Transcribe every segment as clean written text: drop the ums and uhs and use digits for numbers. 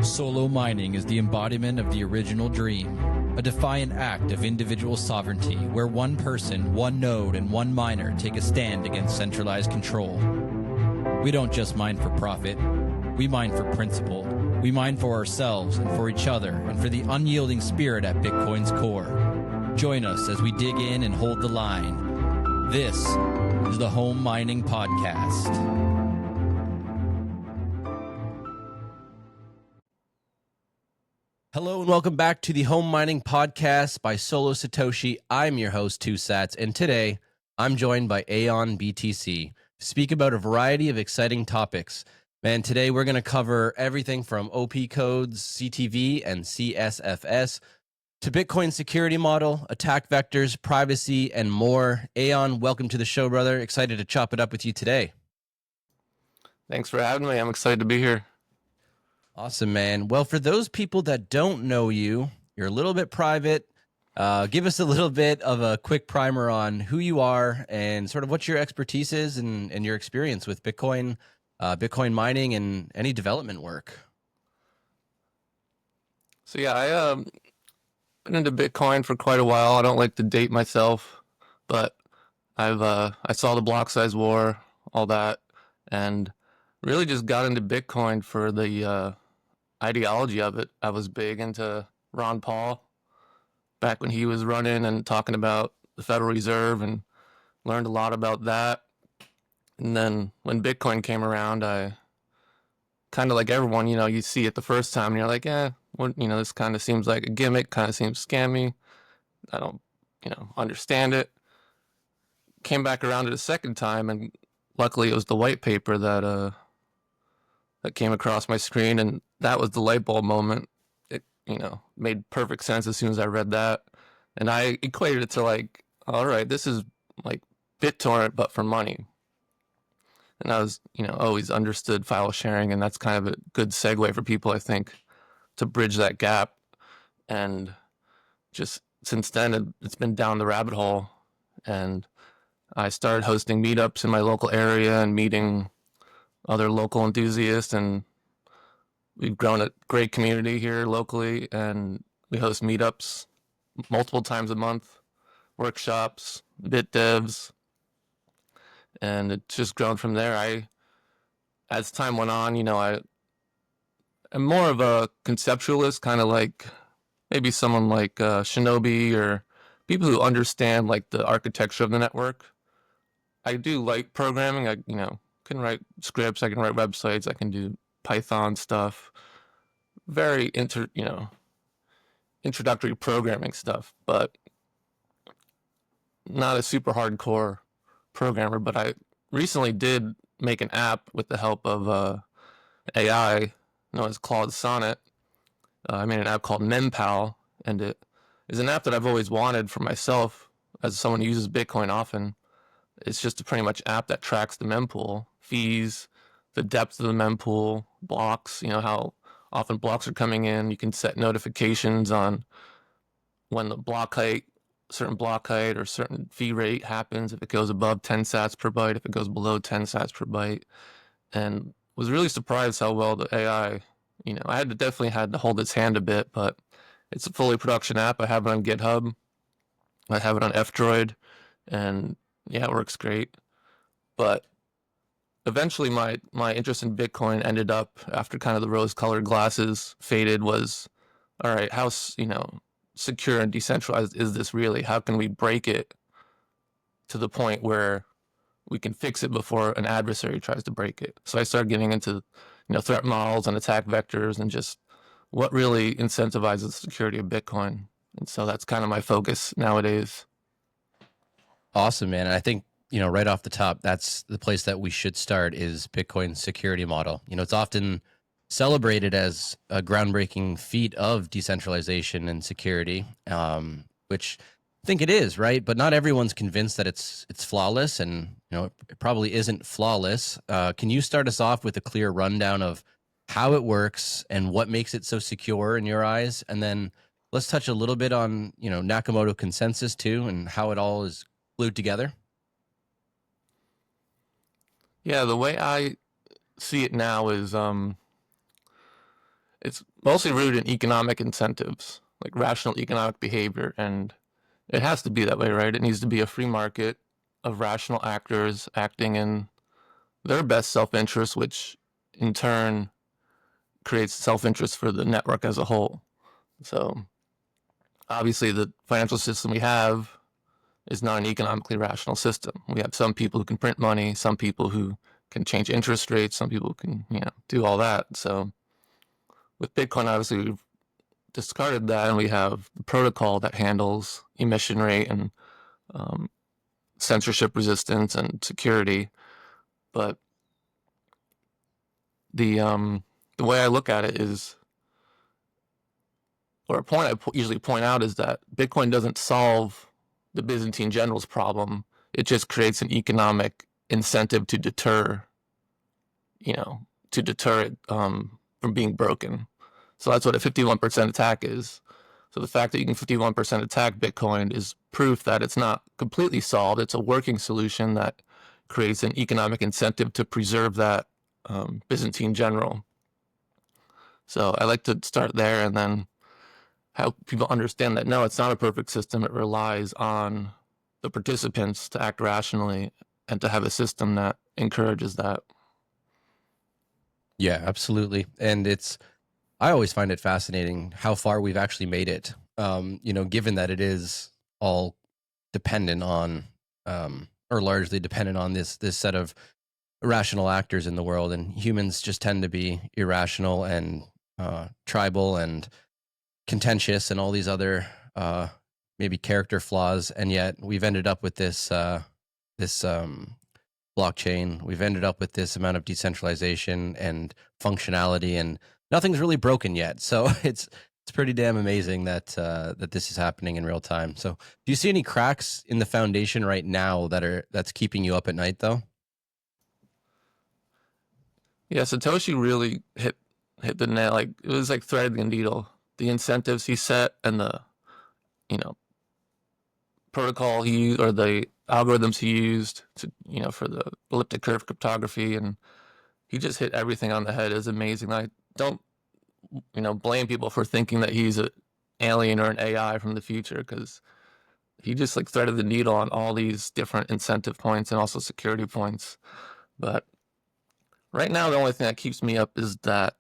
Solo mining is the embodiment of the original dream, a defiant act of individual sovereignty where one person, one node, and one miner take a stand against centralized control. We don't just mine for profit, we mine for principle. We mine for ourselves and for each other and for the unyielding spirit at Bitcoin's core. Join us as we dig in and hold the line. This is the Home Mining Podcast. Hello and welcome back to the Home Mining Podcast by Solo Satoshi. I'm your host, TwoSats, and today I'm joined by AonBTC to speak about a variety of exciting topics. Man, today we're going to cover everything from OP codes, CTV and CSFS, to Bitcoin security model, attack vectors, privacy, and more. Aon, welcome to the show, brother. Excited to chop it up with you today. Thanks for having me. I'm excited to be here. Awesome, man. Well, for those people that don't know you, you're a little bit private. Give us a little bit of a quick primer on who you are and sort of what your expertise is and your experience with Bitcoin, Bitcoin mining, and any development work. So yeah, I been into Bitcoin for quite a while. I don't like to date myself, but I saw the block size war, all that, and really just got into Bitcoin for the ideology of it. I was big into Ron Paul back when he was running and talking about the Federal Reserve, and learned a lot about that. And then when Bitcoin came around, I kind of like everyone, you see it the first time and you're like, this kind of seems like a gimmick, kind of seems scammy. I don't, understand it. Came back around it a second time, and luckily it was the white paper that came across my screen, and that was the light bulb moment. It, made perfect sense as soon as I read that. And I equated it to like, all right, this is like BitTorrent, but for money. And I was, always understood file sharing, and that's kind of a good segue for people, I think, to bridge that gap. And just since then, it's been down the rabbit hole. And I started hosting meetups in my local area and meeting other local enthusiasts, and we've grown a great community here locally, and we host meetups multiple times a month, workshops, bit devs, and it's just grown from there. As time went on, I'm more of a conceptualist, kind of like maybe someone like Shinobi, or people who understand like the architecture of the network. I do like programming. I can write scripts, I can write websites, I can do Python stuff, very introductory programming stuff, but not a super hardcore programmer. But I recently did make an app with the help of AI known as Claude Sonnet. I made an app called MemPal, and it is an app that I've always wanted for myself as someone who uses Bitcoin often. It's just a pretty much app that tracks the mempool, fees, the depth of the mempool, blocks, how often blocks are coming in. You can set notifications on when the certain block height or certain fee rate happens, if it goes above 10 sats per byte, if it goes below 10 sats per byte. And was really surprised how well the AI, I definitely had to hold its hand a bit, but it's a fully production app. I have it on GitHub. I have it on F-Droid, and yeah, it works great. But eventually my interest in Bitcoin ended up, after kind of the rose-colored glasses faded, was, all right, how secure and decentralized is this really? How can we break it to the point where we can fix it before an adversary tries to break it? So I started getting into threat models and attack vectors, and just what really incentivizes the security of Bitcoin. And so that's kind of my focus nowadays. Awesome, man. And I think, right off the top, that's the place that we should start, is Bitcoin's security model. It's often celebrated as a groundbreaking feat of decentralization and security, which I think it is, right? But not everyone's convinced that it's flawless, and it probably isn't flawless. Can you start us off with a clear rundown of how it works and what makes it so secure in your eyes? And then let's touch a little bit on Nakamoto consensus too, and how it all is glued together. Yeah, the way I see it now is it's mostly rooted in economic incentives, like rational economic behavior, and it has to be that way, right? It needs to be a free market of rational actors acting in their best self-interest, which in turn creates self-interest for the network as a whole. So obviously the financial system we have is not an economically rational system. We have some people who can print money, some people who can change interest rates, some people can, do all that. So with Bitcoin, obviously we've discarded that, and we have the protocol that handles emission rate and censorship resistance and security. But the way I look at it is, or a point I usually point out, is that Bitcoin doesn't solve the Byzantine generals problem. It just creates an economic incentive to deter, it from being broken. So that's what a 51% attack is. So the fact that you can 51% attack Bitcoin is proof that it's not completely solved. It's a working solution that creates an economic incentive to preserve that Byzantine general. So I like to start there and then help people understand that, no, it's not a perfect system. It relies on the participants to act rationally and to have a system that encourages that. Yeah, absolutely. And I always find it fascinating how far we've actually made it. Given that it is all dependent on, or largely dependent on this set of rational actors in the world, and humans just tend to be irrational and tribal and contentious and all these other maybe character flaws, and yet we've ended up with this blockchain. We've ended up with this amount of decentralization and functionality, and nothing's really broken yet. So it's pretty damn amazing that that this is happening in real time. So do you see any cracks in the foundation right now that's keeping you up at night, though? Yeah, Satoshi really hit the nail. Like, it was like threading the needle. The incentives he set and the protocol he used, or the algorithms he used to for the elliptic curve cryptography, and he just hit everything on the head. Is amazing. I don't blame people for thinking that he's an alien or an AI from the future, because he just like threaded the needle on all these different incentive points and also security points. But right now, the only thing that keeps me up is that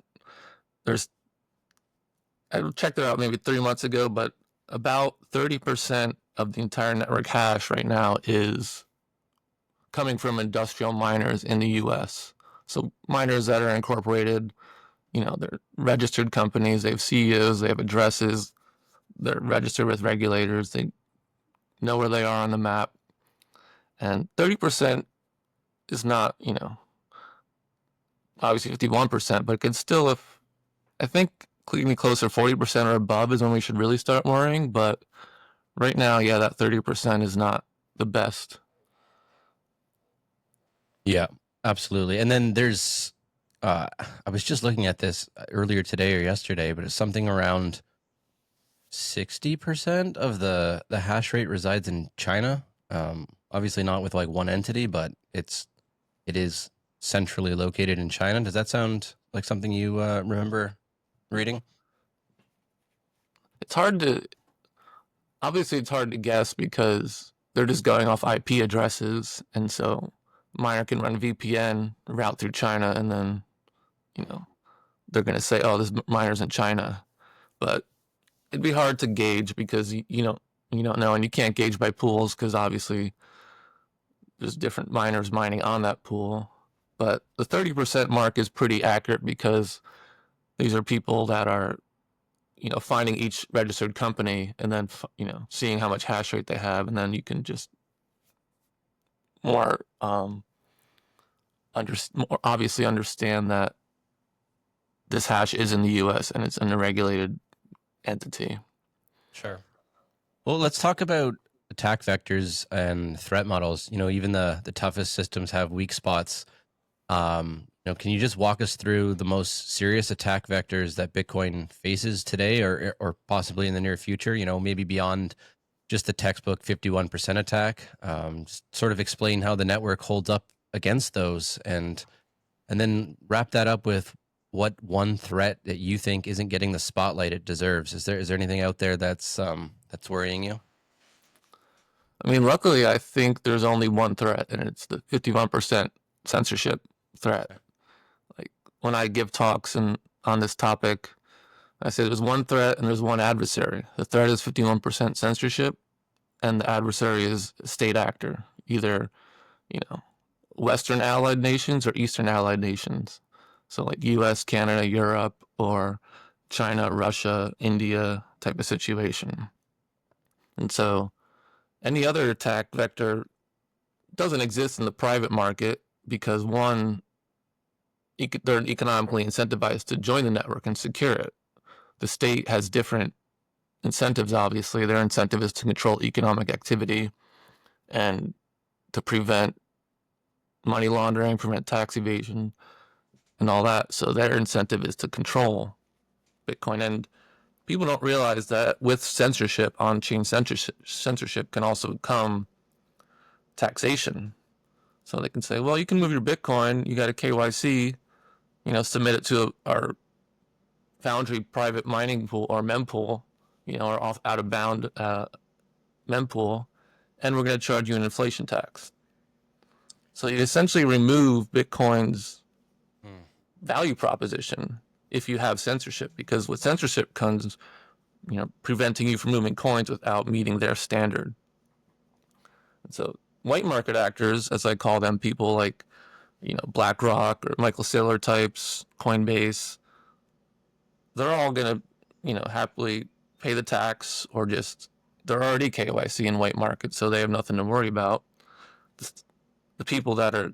I checked it out maybe 3 months ago, but about 30% of the entire network hash right now is coming from industrial miners in the US. So miners that are incorporated, they're registered companies, they have CEOs, they have addresses, they're registered with regulators, they know where they are on the map. And 30% is not, obviously 51%, but it can still, if I think getting closer, 40% or above is when we should really start worrying. But right now, yeah, that 30% is not the best. Yeah, absolutely. And then there's, I was just looking at this earlier today or yesterday, but it's something around 60% of the hash rate resides in China. Obviously not with like one entity, but it is centrally located in China. Does that sound like something you remember reading? Obviously it's hard to guess because they're just going off IP addresses. And so miner can run VPN, route through China, and then, they're going to say, oh, this miner's in China. But it'd be hard to gauge because you don't know, and you can't gauge by pools because obviously there's different miners mining on that pool. But the 30% mark is pretty accurate because these are people that are, finding each registered company and then, seeing how much hash rate they have. And then you can just more obviously understand that this hash is in the US and it's an unregulated entity. Sure. Well, let's talk about attack vectors and threat models. Even the toughest systems have weak spots. Can you just walk us through the most serious attack vectors that Bitcoin faces today, or possibly in the near future? Maybe beyond just the textbook 51% attack. Just sort of explain how the network holds up against those, and then wrap that up with what one threat that you think isn't getting the spotlight it deserves? Is there anything out there that's worrying you? I mean, luckily, I think there's only one threat, and it's the 51% censorship threat. Like when I give talks on this topic, I say there's one threat and there's one adversary. The threat is 51% censorship, and the adversary is a state actor, either, you know, Western allied nations or Eastern allied nations. So like US, Canada, Europe, or China, Russia, India type of situation. And so any other attack vector doesn't exist in the private market because one, they're economically incentivized to join the network and secure it. The state has different incentives, obviously. Their incentive is to control economic activity and to prevent money laundering, prevent tax evasion, and all that. So their incentive is to control Bitcoin. And people don't realize that with censorship, on-chain censorship can also come taxation. So they can say, well, you can move your Bitcoin, you got a KYC, submit it to our Foundry private mining pool or mempool, or off out of bound mempool, and we're going to charge you an inflation tax. So you essentially remove Bitcoin's value proposition if you have censorship, because with censorship comes, preventing you from moving coins without meeting their standard. And so white market actors, as I call them, people like, BlackRock or Michael Saylor types, Coinbase, they're all going to, happily pay the tax, or just, they're already KYC in white markets, so they have nothing to worry about. The people that are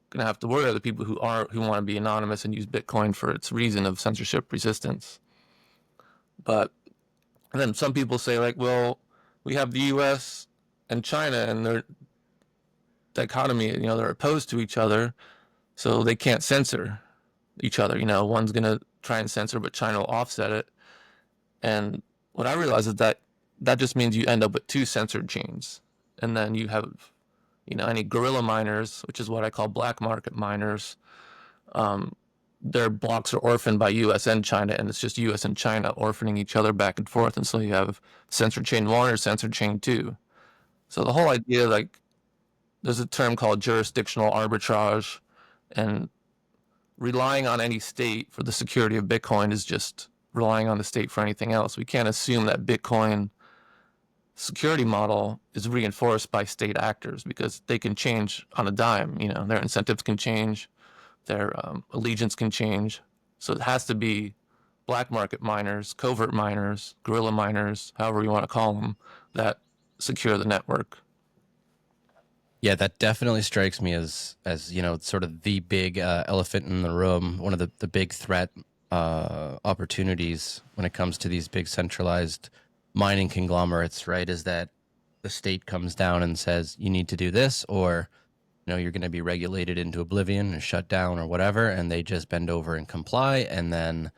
going to have to worry are the people who want to be anonymous and use Bitcoin for its reason of censorship resistance. But then some people say, like, well, we have the US and China, and their dichotomy, they're opposed to each other, so they can't censor each other. One's going to try and censor, but China will offset it. And what I realize is that just means you end up with two censored chains. And then you have, any guerrilla miners, which is what I call black market miners. Their blocks are orphaned by US and China, and it's just US and China orphaning each other back and forth. And so you have censored chain 1 or censored chain 2. So the whole idea, like, there's a term called jurisdictional arbitrage, and relying on any state for the security of Bitcoin is just relying on the state for anything else. We can't assume that Bitcoin security model is reinforced by state actors, because they can change on a dime. Their incentives can change, their allegiance can change. So it has to be black market miners, covert miners, guerrilla miners, however you want to call them, that secure the network. Yeah, that definitely strikes me as sort of the big elephant in the room. One of the big threat opportunities when it comes to these big centralized mining conglomerates, right, is that the state comes down and says you need to do this, or you're going to be regulated into oblivion or shut down or whatever, and they just bend over and comply, and then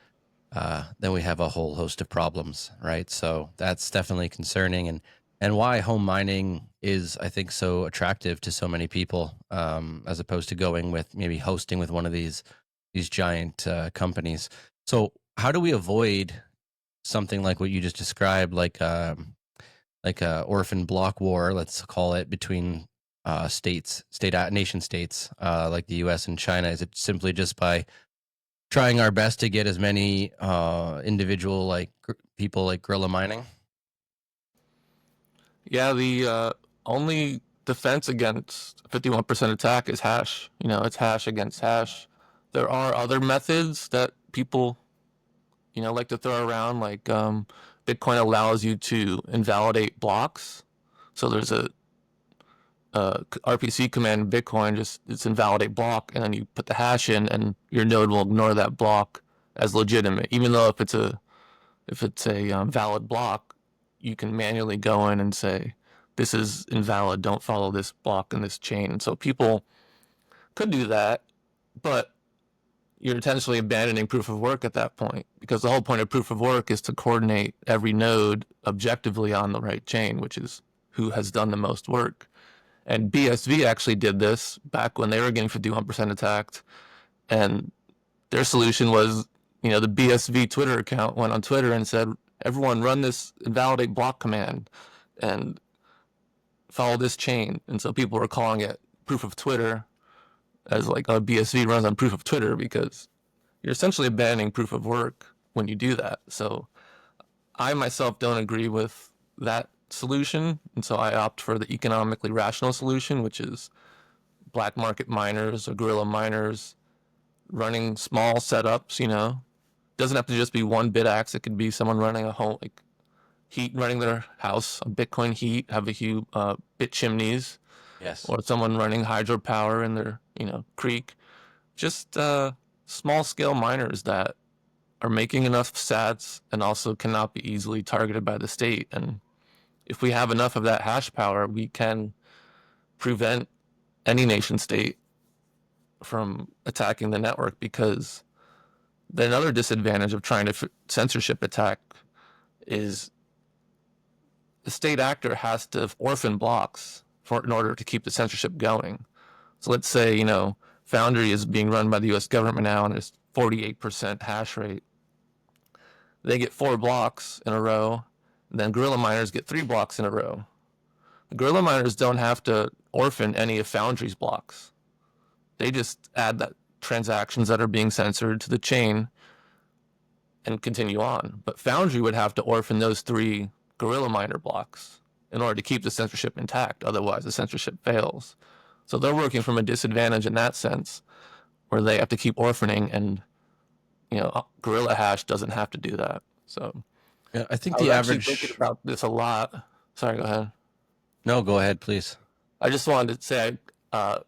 we have a whole host of problems, right? So that's definitely concerning, and why home mining is, I think, so attractive to so many people, as opposed to going with maybe hosting with one of these giant companies. So how do we avoid something like what you just described, like a orphan block war, let's call it, between nation states, like the US and China? Is it simply just by trying our best to get as many individual people like guerrilla mining? Yeah, the only defense against 51% attack is hash. It's hash against hash. There are other methods that people, like to throw around, like Bitcoin allows you to invalidate blocks. So there's a RPC command in Bitcoin, it's invalidate block, and then you put the hash in, and your node will ignore that block as legitimate, even though if it's a valid block, you can manually go in and say, this is invalid, don't follow this block in this chain. And so people could do that, but you're intentionally abandoning proof of work at that point, because the whole point of proof of work is to coordinate every node objectively on the right chain, which is who has done the most work. And BSV actually did this back when they were getting 51% attacked, and their solution was, the BSV Twitter account went on Twitter and said, everyone run this invalidate block command and follow this chain. And so people were calling it proof of Twitter, as like a BSV runs on proof of Twitter, because you're essentially abandoning proof of work when you do that. So I myself don't agree with that solution, and so I opt for the economically rational solution, which is black market miners or guerrilla miners running small setups. Doesn't have to just be one BitX. It could be someone running a home, like heat, running their house on Bitcoin heat, have a few bit chimneys. Yes. Or someone running hydropower in their, creek. Just small scale miners that are making enough sats and also cannot be easily targeted by the state. And if we have enough of that hash power, we can prevent any nation state from attacking the network, because another disadvantage of trying to censorship attack is the state actor has to orphan blocks in order to keep the censorship going. So let's say, Foundry is being run by the US government now and it's 48% hash rate. They get 4 blocks in a row, and then Guerrilla miners get 3 blocks in a row. The Guerrilla miners don't have to orphan any of Foundry's blocks. They just add that transactions that are being censored to the chain and continue on. But Foundry would have to orphan those 3 Guerrilla miner blocks in order to keep the censorship intact. Otherwise, the censorship fails. So they're working from a disadvantage in that sense, where they have to keep orphaning, and Guerrilla Hash doesn't have to do that. So Yeah, I think I was the actually average. thinking about this a lot. Sorry, go ahead. No, go ahead, please. I just wanted to say I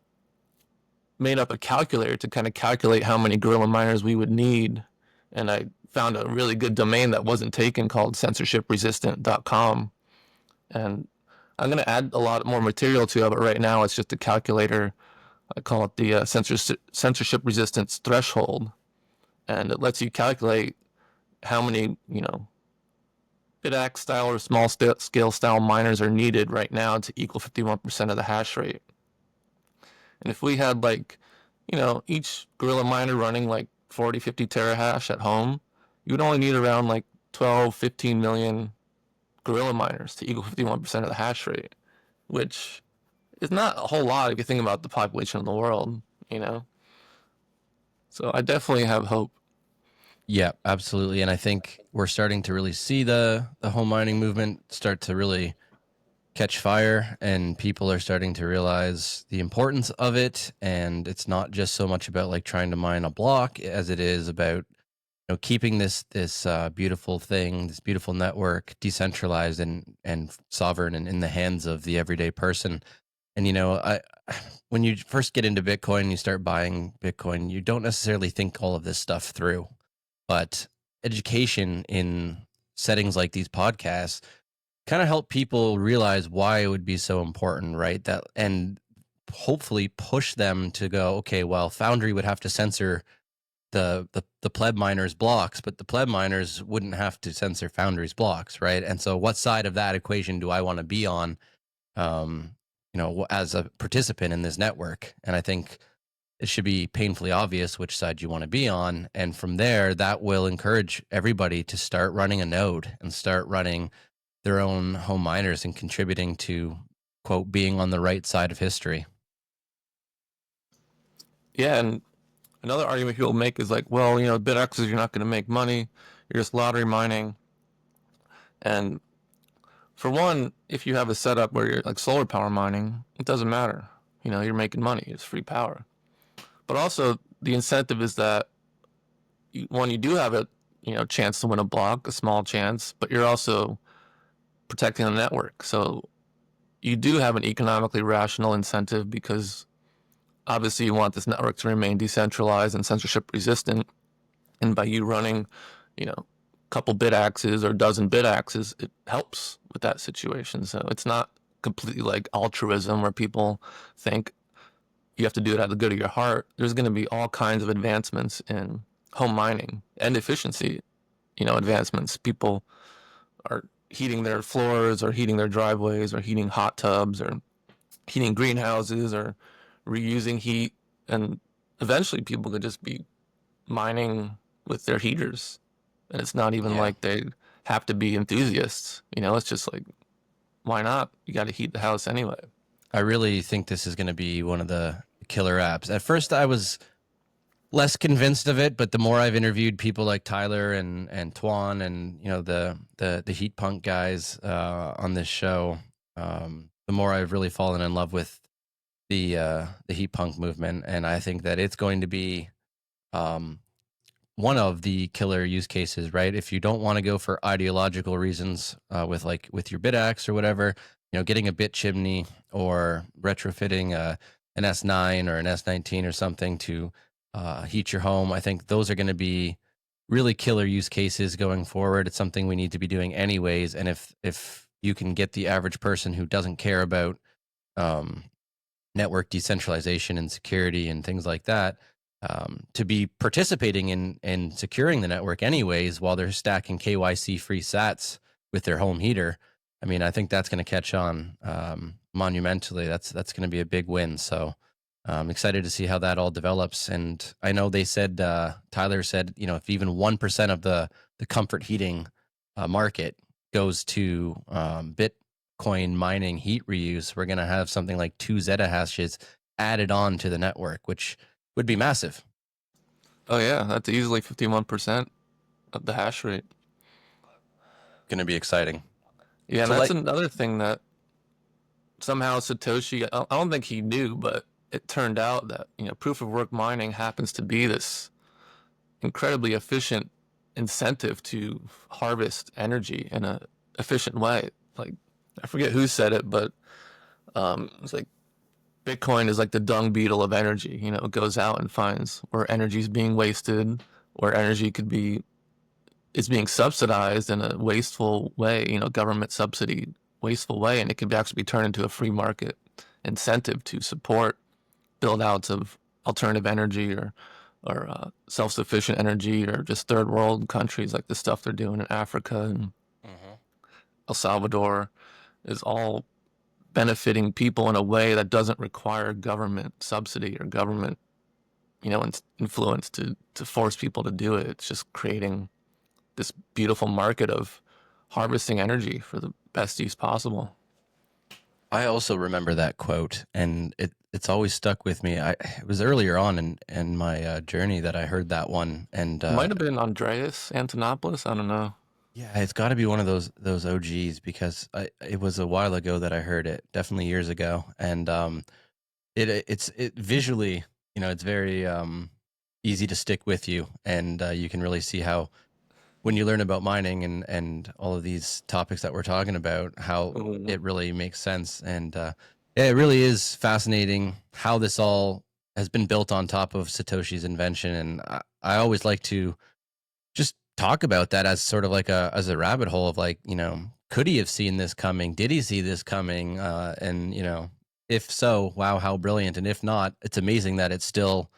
made up a calculator to kind of calculate how many Guerrilla miners we would need, and I found a really good domain that wasn't taken called censorshipresistant.com. And I'm going to add a lot more material to it, but right now it's just a calculator. I call it the censorship resistance threshold. And it lets you calculate how many, BitX style or small scale style miners are needed right now to equal 51% of the hash rate. And if we had each Guerrilla miner running like 40, 50 terahash at home, you would only need around like 12, 15 million Guerrilla miners to equal 51% of the hash rate, which is not a whole lot if you think about the population of the world, So I definitely have hope. Yeah, absolutely. And I think we're starting to really see the home mining movement start to really catch fire, and people are starting to realize the importance of it. And it's not just so much about like trying to mine a block as it is about keeping this beautiful thing, this beautiful network decentralized and sovereign and in the hands of the everyday person. And when you first get into Bitcoin, you start buying Bitcoin, you don't necessarily think all of this stuff through. But education in settings like these podcasts kind of help people realize why it would be so important, right? That, and hopefully push them to go, okay, well, Foundry would have to censor the pleb miners blocks, but the pleb miners wouldn't have to censor Foundry's blocks, right? And so what side of that equation do I want to be on, as a participant in this network? And I think it should be painfully obvious which side you want to be on. And from there, that will encourage everybody to start running a node and start running their own home miners and contributing to, quote, being on the right side of history. Yeah, and another argument people make is like, well, BitXs, you're not going to make money. You're just lottery mining. And for one, if you have a setup where you're like solar power mining, it doesn't matter. You're making money. It's free power. But also, the incentive is that when you do have a chance to win a block, a small chance, but you're also protecting the network. So you do have an economically rational incentive, because obviously you want this network to remain decentralized and censorship resistant. And by you running, a couple BitXs or a dozen BitXs, it helps with that situation. So it's not completely like altruism where people think you have to do it out of the good of your heart. There's going to be all kinds of advancements in home mining and efficiency, advancements. People are heating their floors or heating their driveways or heating hot tubs or heating greenhouses or reusing heat. And eventually people could just be mining with their heaters, and it's not even Yeah. like they have to be enthusiasts. It's just like, why not? You got to heat the house anyway. I really think this is going to be one of the killer apps. At first, I was less convinced of it, but the more I've interviewed people like Tyler and Twan and the heat punk guys on this show, the more I've really fallen in love with the heat punk movement, and I think that it's going to be one of the killer use cases, right? If you don't want to go for ideological reasons with your bit axe or whatever, getting a bit chimney or retrofitting an S9 or an S19 or something to heat your home, I think those are going to be really killer use cases going forward. It's something we need to be doing anyways, and if you can get the average person who doesn't care about network decentralization and security and things like that, to be participating in securing the network anyways while they're stacking KYC free sats with their home heater. I mean, I think that's going to catch on monumentally. That's going to be a big win. So I'm excited to see how that all develops. And I know they said, Tyler said, if even 1% of the comfort heating market goes to Bitcoin mining heat reuse, we're going to have something like 2 zettahashes added on to the network, which would be massive. Oh yeah, that's easily 51% of the hash rate. Going to be exciting. Yeah, So and that's another thing that somehow Satoshi, I don't think he knew, but it turned out that, proof of work mining happens to be this incredibly efficient incentive to harvest energy in a efficient way. Like, I forget who said it, but it's like Bitcoin is like the dung beetle of energy. It goes out and finds where energy is being wasted, where energy is being subsidized in a wasteful way, government subsidy wasteful way, and it could actually be turned into a free market incentive to support build outs of alternative energy or self-sufficient energy, or just third world countries, like the stuff they're doing in Africa and El Salvador is all benefiting people in a way that doesn't require government subsidy or government influence to force people to do it. It's just creating this beautiful market of harvesting energy for the best use possible. I also remember that quote, and it's always stuck with me. It was earlier on in my journey that I heard that one, and It might have been Andreas Antonopoulos. I don't know. yeah, it's got to be one of those OGs, because it was a while ago that I heard it, definitely years ago, and it visually, it's very easy to stick with you, and you can really see how, when you learn about mining and all of these topics that we're talking about, how it really makes sense. And yeah, it really is fascinating how this all has been built on top of Satoshi's invention. And I always like to just talk about that as sort of like as a rabbit hole of, like, could he have seen this coming? Did he see this coming? And if so, wow, how brilliant. And if not, it's amazing that it's still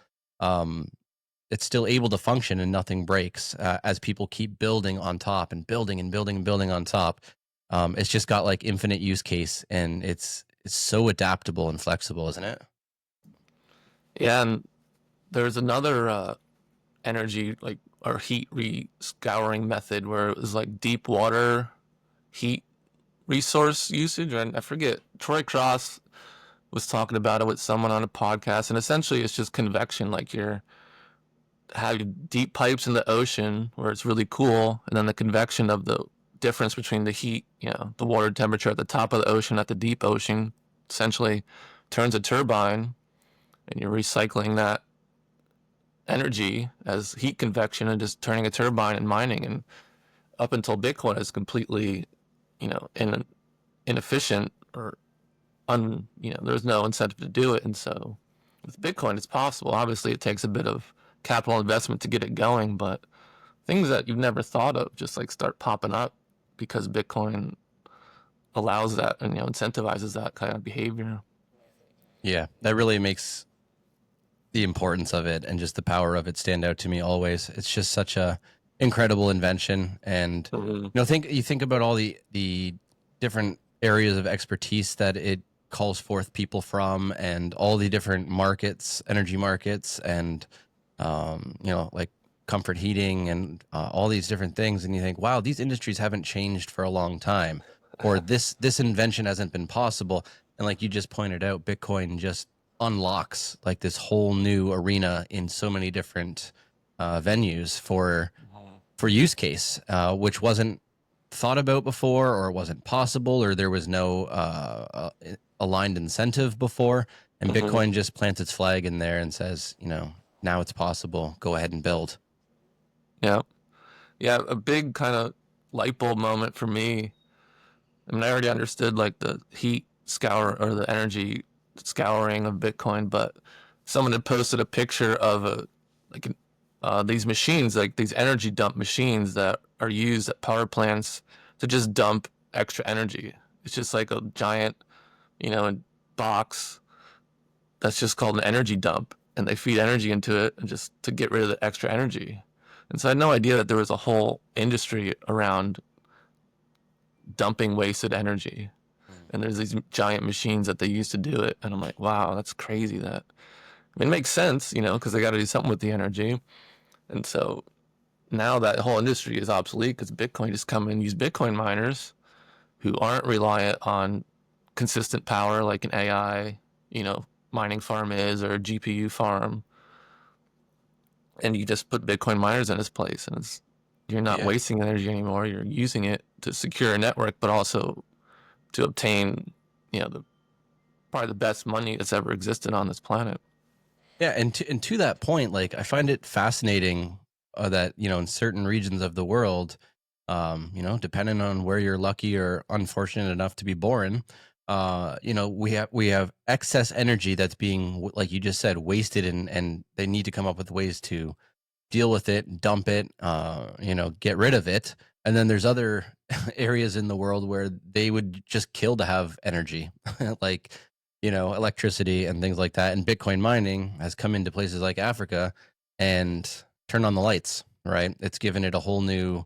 able to function and nothing breaks as people keep building on top and building and building and building on top. It's just got like infinite use case, and it's so adaptable and flexible, isn't it? Yeah, and there's another energy or heat re-scouring method where it was like deep water heat resource usage. And I forget, Troy Cross was talking about it with someone on a podcast, and essentially it's just convection. Like, you're having deep pipes in the ocean where it's really cool, and then the convection of the difference between the heat, the water temperature at the top of the ocean at the deep ocean, essentially turns a turbine, and you're recycling that energy as heat convection and just turning a turbine and mining. And up until Bitcoin is completely, inefficient, or there's no incentive to do it. And so with Bitcoin, it's possible. Obviously, it takes a bit of capital investment to get it going, but things that you've never thought of just like start popping up because Bitcoin allows that and incentivizes that kind of behavior. Yeah, that really makes the importance of it and just the power of it stand out to me always. It's just such a incredible invention. And you think about all the different areas of expertise that it calls forth people from, and all the different markets, energy markets, and like comfort heating and all these different things, and you think, wow, these industries haven't changed for a long time, or this invention hasn't been possible. And like you just pointed out, Bitcoin just unlocks like this whole new arena in so many different venues for use case, which wasn't thought about before, or wasn't possible, or there was no aligned incentive before. And Bitcoin just plants its flag in there and says, now it's possible. Go ahead and build. Yeah. Yeah. A big kind of light bulb moment for me. I mean, I already understood like the heat scour or the energy scouring of Bitcoin, but someone had posted a picture of these machines, like these energy dump machines that are used at power plants to just dump extra energy. It's just like a giant, box that's just called an energy dump, and they feed energy into it and just to get rid of the extra energy. And so I had no idea that there was a whole industry around dumping wasted energy. And there's these giant machines that they use to do it. And I'm like, wow, that's crazy. It makes sense, because they got to do something with the energy. And so now that whole industry is obsolete because Bitcoin just come and use Bitcoin miners who aren't reliant on consistent power like an AI, mining farm is, or a GPU farm. And you just put Bitcoin miners in its place, and you're not wasting energy anymore. You're using it to secure a network, but also to obtain, probably the best money that's ever existed on this planet. Yeah, and to that point, like I find it fascinating that in certain regions of the world, depending on where you're lucky or unfortunate enough to be born, we have excess energy that's being, like you just said, wasted, and they need to come up with ways to deal with it, dump it, get rid of it. And then there's other areas in the world where they would just kill to have energy, like electricity and things like that. And Bitcoin mining has come into places like Africa and turned on the lights, right? It's given it a whole new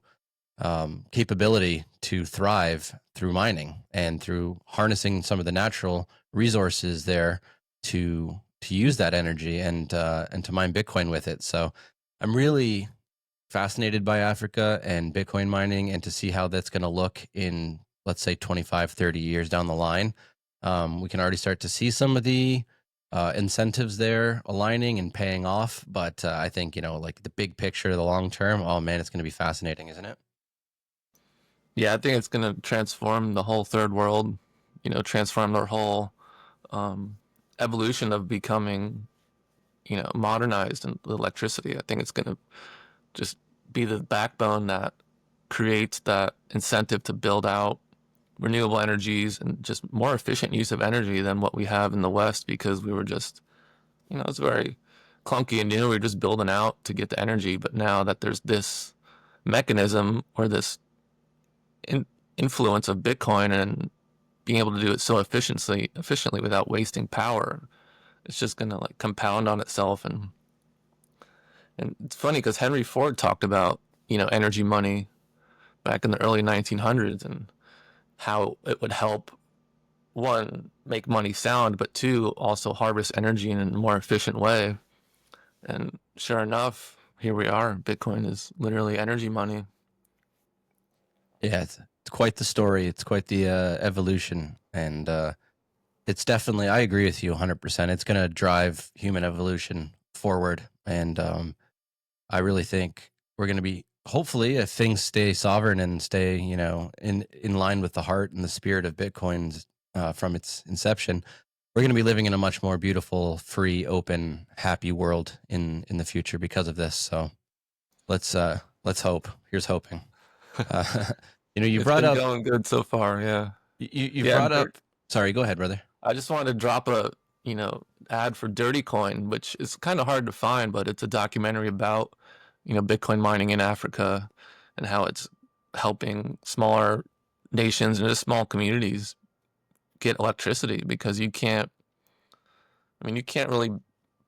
capability to thrive through mining and through harnessing some of the natural resources there to use that energy and to mine Bitcoin with it. So I'm really fascinated by Africa and Bitcoin mining, and to see how that's going to look in, let's say, 25, 30 years down the line. We can already start to see some of the incentives there aligning and paying off. But I think, like the big picture, the long term, oh man, it's going to be fascinating, isn't it? Yeah, I think it's going to transform the whole third world, transform their whole evolution of becoming, modernized in electricity. I think it's going to just be the backbone that creates that incentive to build out renewable energies and just more efficient use of energy than what we have in the West, because we were just, it's very clunky and we were just building out to get the energy. But now that there's this mechanism or this influence of Bitcoin and being able to do it so efficiently without wasting power, it's just going to like compound on itself. And it's funny because Henry Ford talked about, energy money back in the early 1900s and how it would help, one, make money sound, but two, also harvest energy in a more efficient way. And sure enough, here we are. Bitcoin is literally energy money. Yeah, it's quite the story. It's quite the evolution. And it's definitely, I agree with you 100%. It's going to drive human evolution forward. And I really think we're going to be, hopefully, if things stay sovereign and stay, in line with the heart and the spirit of Bitcoin from its inception, we're going to be living in a much more beautiful, free, open, happy world in the future because of this. So let's hope. Here's hoping. You brought up going good so far. Yeah. You brought up. Sorry, go ahead, brother. I just wanted to drop a ad for Dirty Coin, which is kind of hard to find, but it's a documentary about Bitcoin mining in Africa and how it's helping smaller nations and just small communities get electricity, because you can't really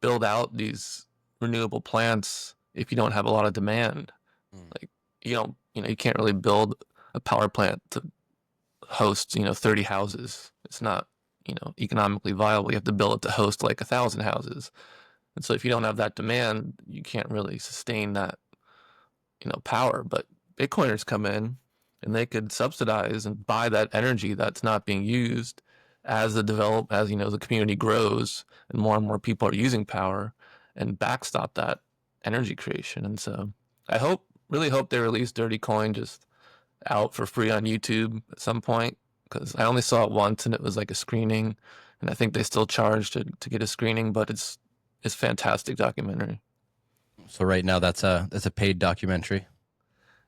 build out these renewable plants if you don't have a lot of demand. Like you can't really build a power plant to host 30 houses. It's not economically viable. You have to build it to host like 1,000 houses. And so if you don't have that demand, you can't really sustain that power, but Bitcoiners come in and they could subsidize and buy that energy that's not being used as the community grows and more people are using power, and backstop that energy creation. And so really hope they release Dirty Coin just out for free on YouTube at some point, because I only saw it once and it was like a screening, and I think they still charge to get a screening, but it's fantastic documentary. So right now that's a paid documentary.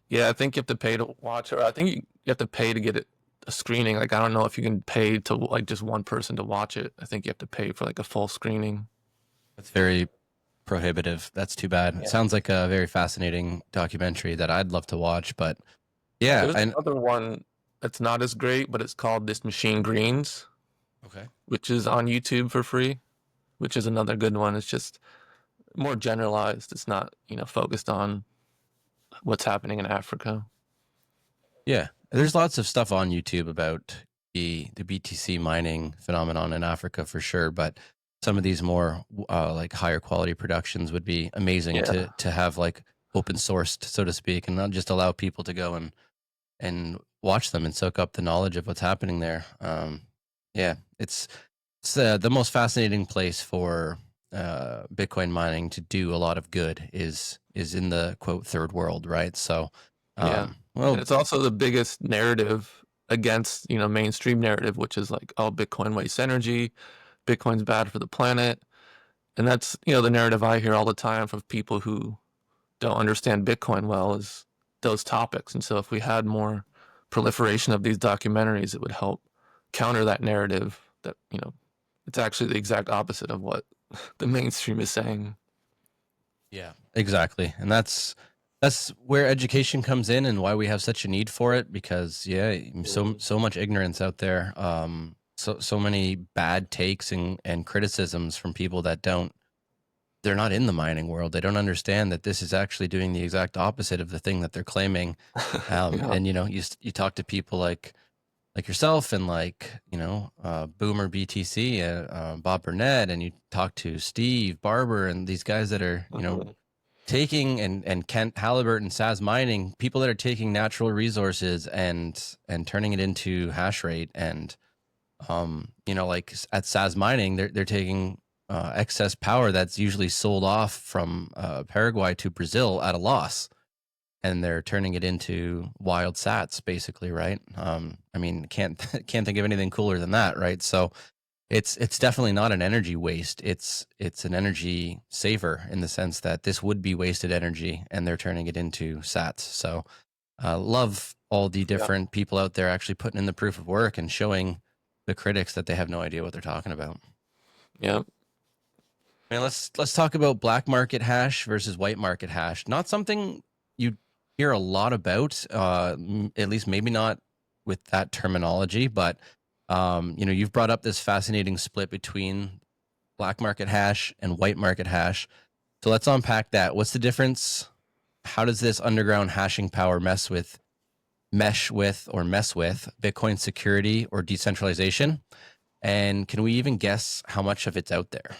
Yeah, I think you have to pay to watch, or I think you have to pay to get a screening. Like, I don't know if you can pay to like just one person to watch it. I think you have to pay for like a full screening. That's very prohibitive. That's too bad. Yeah. It sounds like a very fascinating documentary that I'd love to watch, but yeah. There's another one that's not as great, but it's called This Machine Greens, Okay. which is on YouTube for free, which is another good one. It's just more generalized. It's not, focused on what's happening in Africa. Yeah. There's lots of stuff on YouTube about the BTC mining phenomenon in Africa for sure, but some of these more like higher quality productions would be amazing to have like open sourced, so to speak, and not just allow people to go and watch them and soak up the knowledge of what's happening there. Yeah, it's the most fascinating place for Bitcoin mining to do a lot of good is in the quote third world, right? So well, and it's also the biggest narrative against mainstream narrative, which is like, oh, Bitcoin wastes energy, Bitcoin's bad for the planet. And that's the narrative I hear all the time from people who don't understand Bitcoin well, is those topics. And so if we had more proliferation of these documentaries, it would help counter that narrative that it's actually the exact opposite of what the mainstream is saying. Yeah, exactly. And that's where education comes in and why we have such a need for it, because so much ignorance out there. So many bad takes and criticisms from people that they're not in the mining world. They don't understand that this is actually doing the exact opposite of the thing that they're claiming. And you talk to people like yourself and Boomer BTC, Bob Burnett, and you talk to Steve Barber and these guys that are taking and Kent Halliburton, Saz Mining, people that are taking natural resources and turning it into hash rate. And like at Saz Mining, they're taking excess power that's usually sold off from Paraguay to Brazil at a loss, and they're turning it into wild sats, basically, right? I mean, can't think of anything cooler than that, right? So it's definitely not an energy waste. It's an energy saver in the sense that this would be wasted energy, and they're turning it into sats. So love all the different people out there actually putting in the proof of work and showing the critics that they have no idea what they're talking about. Yeah. Man, let's talk about black market hash versus white market hash. Not something you hear a lot about, at least maybe not with that terminology, but you've brought up this fascinating split between black market hash and white market hash. So let's unpack that. What's the difference? How does this underground hashing power mesh with Bitcoin security or decentralization? And can we even guess how much of it's out there?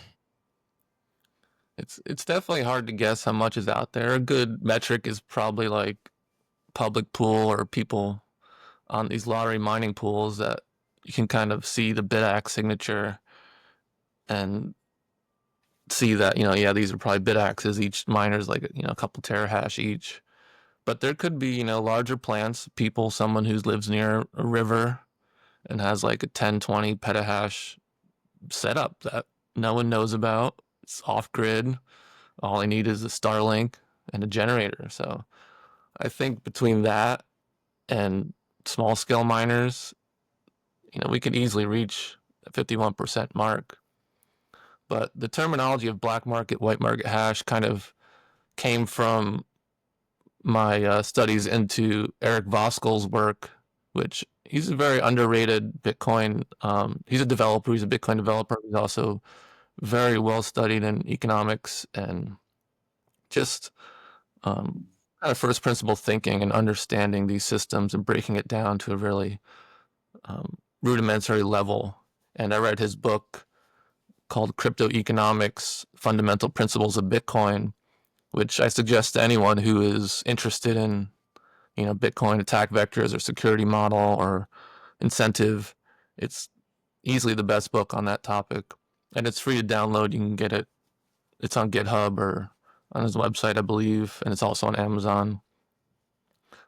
It's definitely hard to guess how much is out there. A good metric is probably like public pool or people on these lottery mining pools that you can kind of see the BitAx signature and see that, these are probably BitAxes. Each miner's like, a couple terahash each. But there could be, larger plants, someone who lives near a river and has like a 10, 20 petahash setup that no one knows about. It's off grid. All I need is a Starlink and a generator. So I think between that and small scale miners, we could easily reach a 51% mark. But the terminology of black market, white market hash kind of came from my studies into Eric Voskuil's work, which he's a very underrated Bitcoin. He's a developer. He's a Bitcoin developer. He's also very well studied in economics and just kind of first principle thinking and understanding these systems and breaking it down to a really rudimentary level. And I read his book called Crypto Economics: Fundamental Principles of Bitcoin. which I suggest to anyone who is interested in, Bitcoin attack vectors or security model or incentive. It's easily the best book on that topic, and it's free to download. You can get it. It's on GitHub or on his website, I believe, and it's also on Amazon.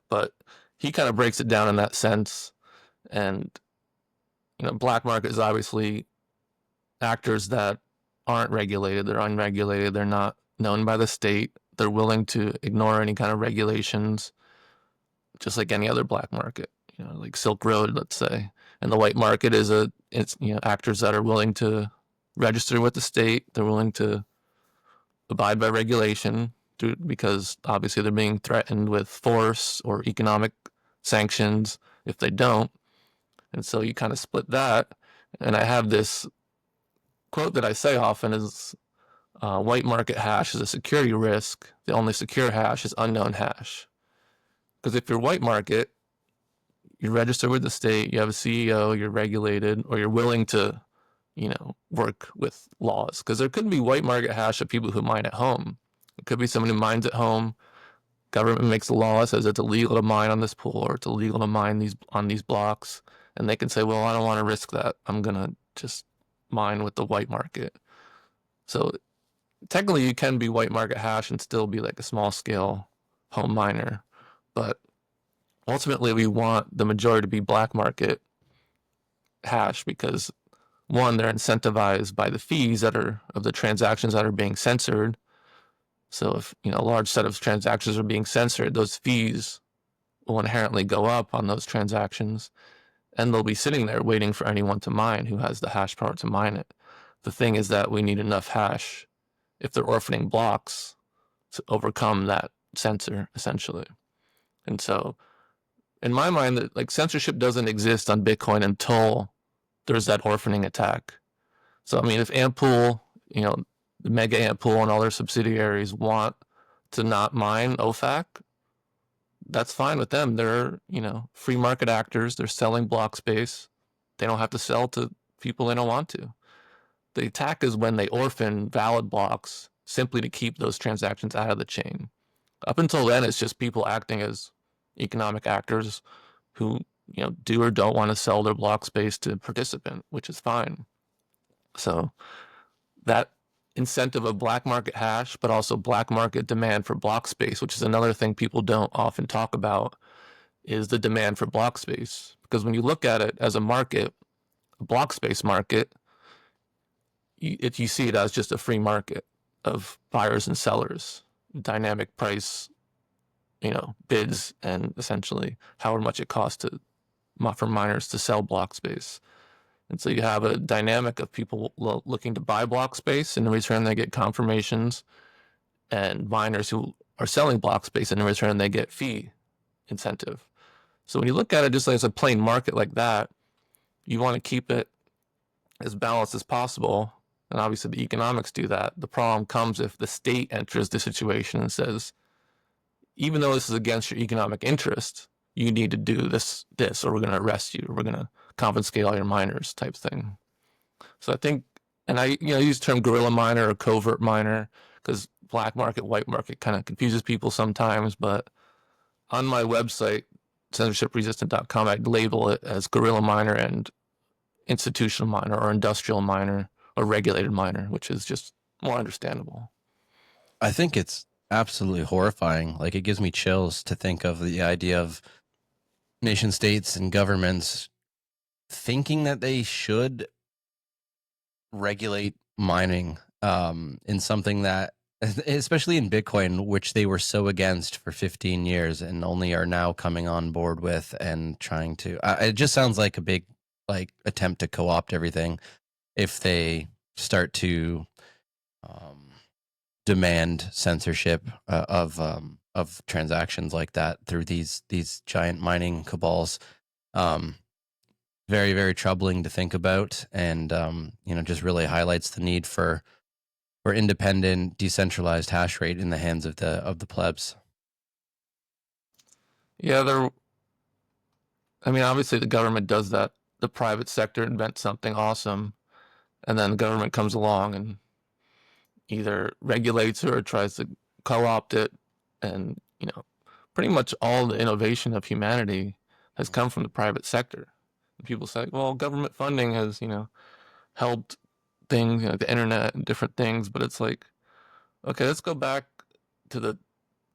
But he kind of breaks it down in that sense. And, black market is obviously actors that aren't regulated. They're unregulated. They're not known by the state. They're willing to ignore any kind of regulations, just like any other black market, like Silk Road, let's say. And the white market is actors that are willing to register with the state. They're willing to abide by regulation because obviously they're being threatened with force or economic sanctions if they don't. And so you kind of split that. And I have this quote that I say often is, white market hash is a security risk. The only secure hash is unknown hash. Because if you're white market, you're registered with the state, you have a CEO, you're regulated, or you're willing to, work with laws. Because there could be white market hash of people who mine at home. It could be someone who mines at home. Government makes a law, says it's illegal to mine on this pool or it's illegal to mine on these blocks. And they can say, well, I don't want to risk that. I'm going to just mine with the white market. So technically you can be white market hash and still be like a small scale home miner. But ultimately we want the majority to be black market hash because, one, they're incentivized by the fees that are of the transactions that are being censored. So if, a large set of transactions are being censored, those fees will inherently go up on those transactions. And they'll be sitting there waiting for anyone to mine who has the hash power to mine it. The thing is that we need enough hash if they're orphaning blocks to overcome that censor, essentially. And so in my mind, like, censorship doesn't exist on Bitcoin until there's that orphaning attack. So, I mean, if Ampool, the Mega Ampool and all their subsidiaries want to not mine OFAC, that's fine with them. They're, free market actors. They're selling block space. They don't have to sell to people they don't want to. The attack is when they orphan valid blocks simply to keep those transactions out of the chain. Up until then, it's just people acting as economic actors who, do or don't want to sell their block space to a participant, which is fine. So that incentive of black market hash, but also black market demand for block space, which is another thing people don't often talk about, is the demand for block space. Because when you look at it as a market, a block space market, you see it as just a free market of buyers and sellers, dynamic price, bids, and essentially however much it costs for miners to sell block space. And so you have a dynamic of people looking to buy block space, and in return they get confirmations, and miners who are selling block space, and in return they get fee incentive. So when you look at it just like as a plain market like that, you want to keep it as balanced as possible. And obviously the economics do that. The problem comes if the state enters the situation and says, even though this is against your economic interest, you need to do this, or we're going to arrest you, or we're going to confiscate all your miners type thing. So I think, and I use the term guerrilla miner or covert miner because black market, white market kind of confuses people sometimes. But on my website, censorshipresistant.com, I label it as guerrilla miner and institutional miner or industrial miner or regulated miner, which is just more understandable. I think it's absolutely horrifying. Like, it gives me chills to think of the idea of nation states and governments thinking that they should regulate mining in something that, especially in Bitcoin, which they were so against for 15 years and only are now coming on board with and trying to, it just sounds like a big attempt to co-opt everything if they start to demand censorship of transactions like that through these giant mining cabals. Very, very troubling to think about, and just really highlights the need for independent, decentralized hash rate in the hands of the plebs. Yeah, obviously the government does that. The private sector invents something awesome, and then the government comes along and either regulates or tries to co-opt it, and pretty much all the innovation of humanity has come from the private sector. And people say, well, government funding has helped things, the internet and different things, but it's like, okay, let's go back to the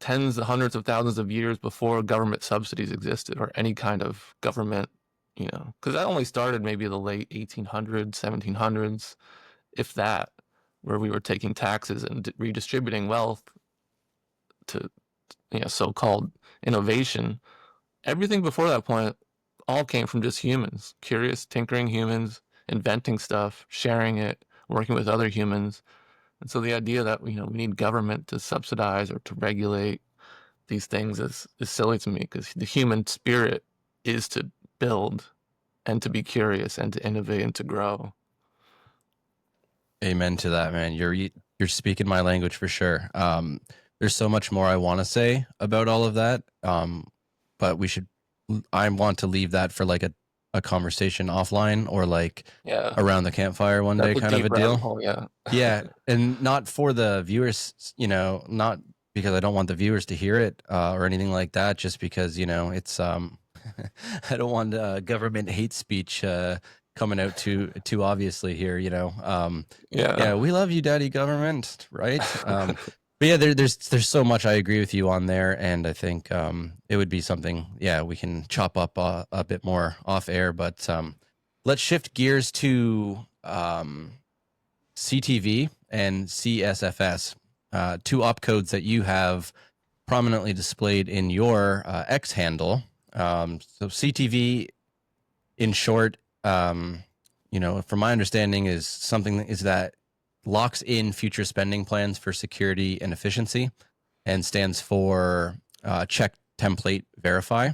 tens of hundreds of thousands of years before government subsidies existed or any kind of government, because that only started maybe the late 1800s, 1700s, if that, where we were taking taxes and redistributing wealth to, so-called innovation. Everything before that point all came from just humans, curious, tinkering humans, inventing stuff, sharing it, working with other humans. And so the idea that we need government to subsidize or to regulate these things is silly to me, because the human spirit is to build and to be curious and to innovate and to grow. Amen to that, man. You're speaking my language for sure. There's so much more I want to say about all of that, but I want to leave that for like a conversation offline, or like around the campfire one day, kind of a deal. Hole, yeah. Yeah, and not for the viewers, not because I don't want the viewers to hear it or anything like that, just because it's I don't want government hate speech coming out too obviously here. Yeah, we love you, daddy government, right? But yeah, there's so much I agree with you on there, and I think it would be something we can chop up a bit more off air. But let's shift gears to CTV and CSFS, two opcodes that you have prominently displayed in your X handle. So CTV, in short, from my understanding, is something that locks in future spending plans for security and efficiency, and stands for check, template, verify.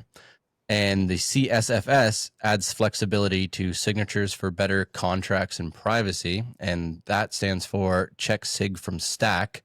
And the CSFS adds flexibility to signatures for better contracts and privacy, and that stands for check sig from stack.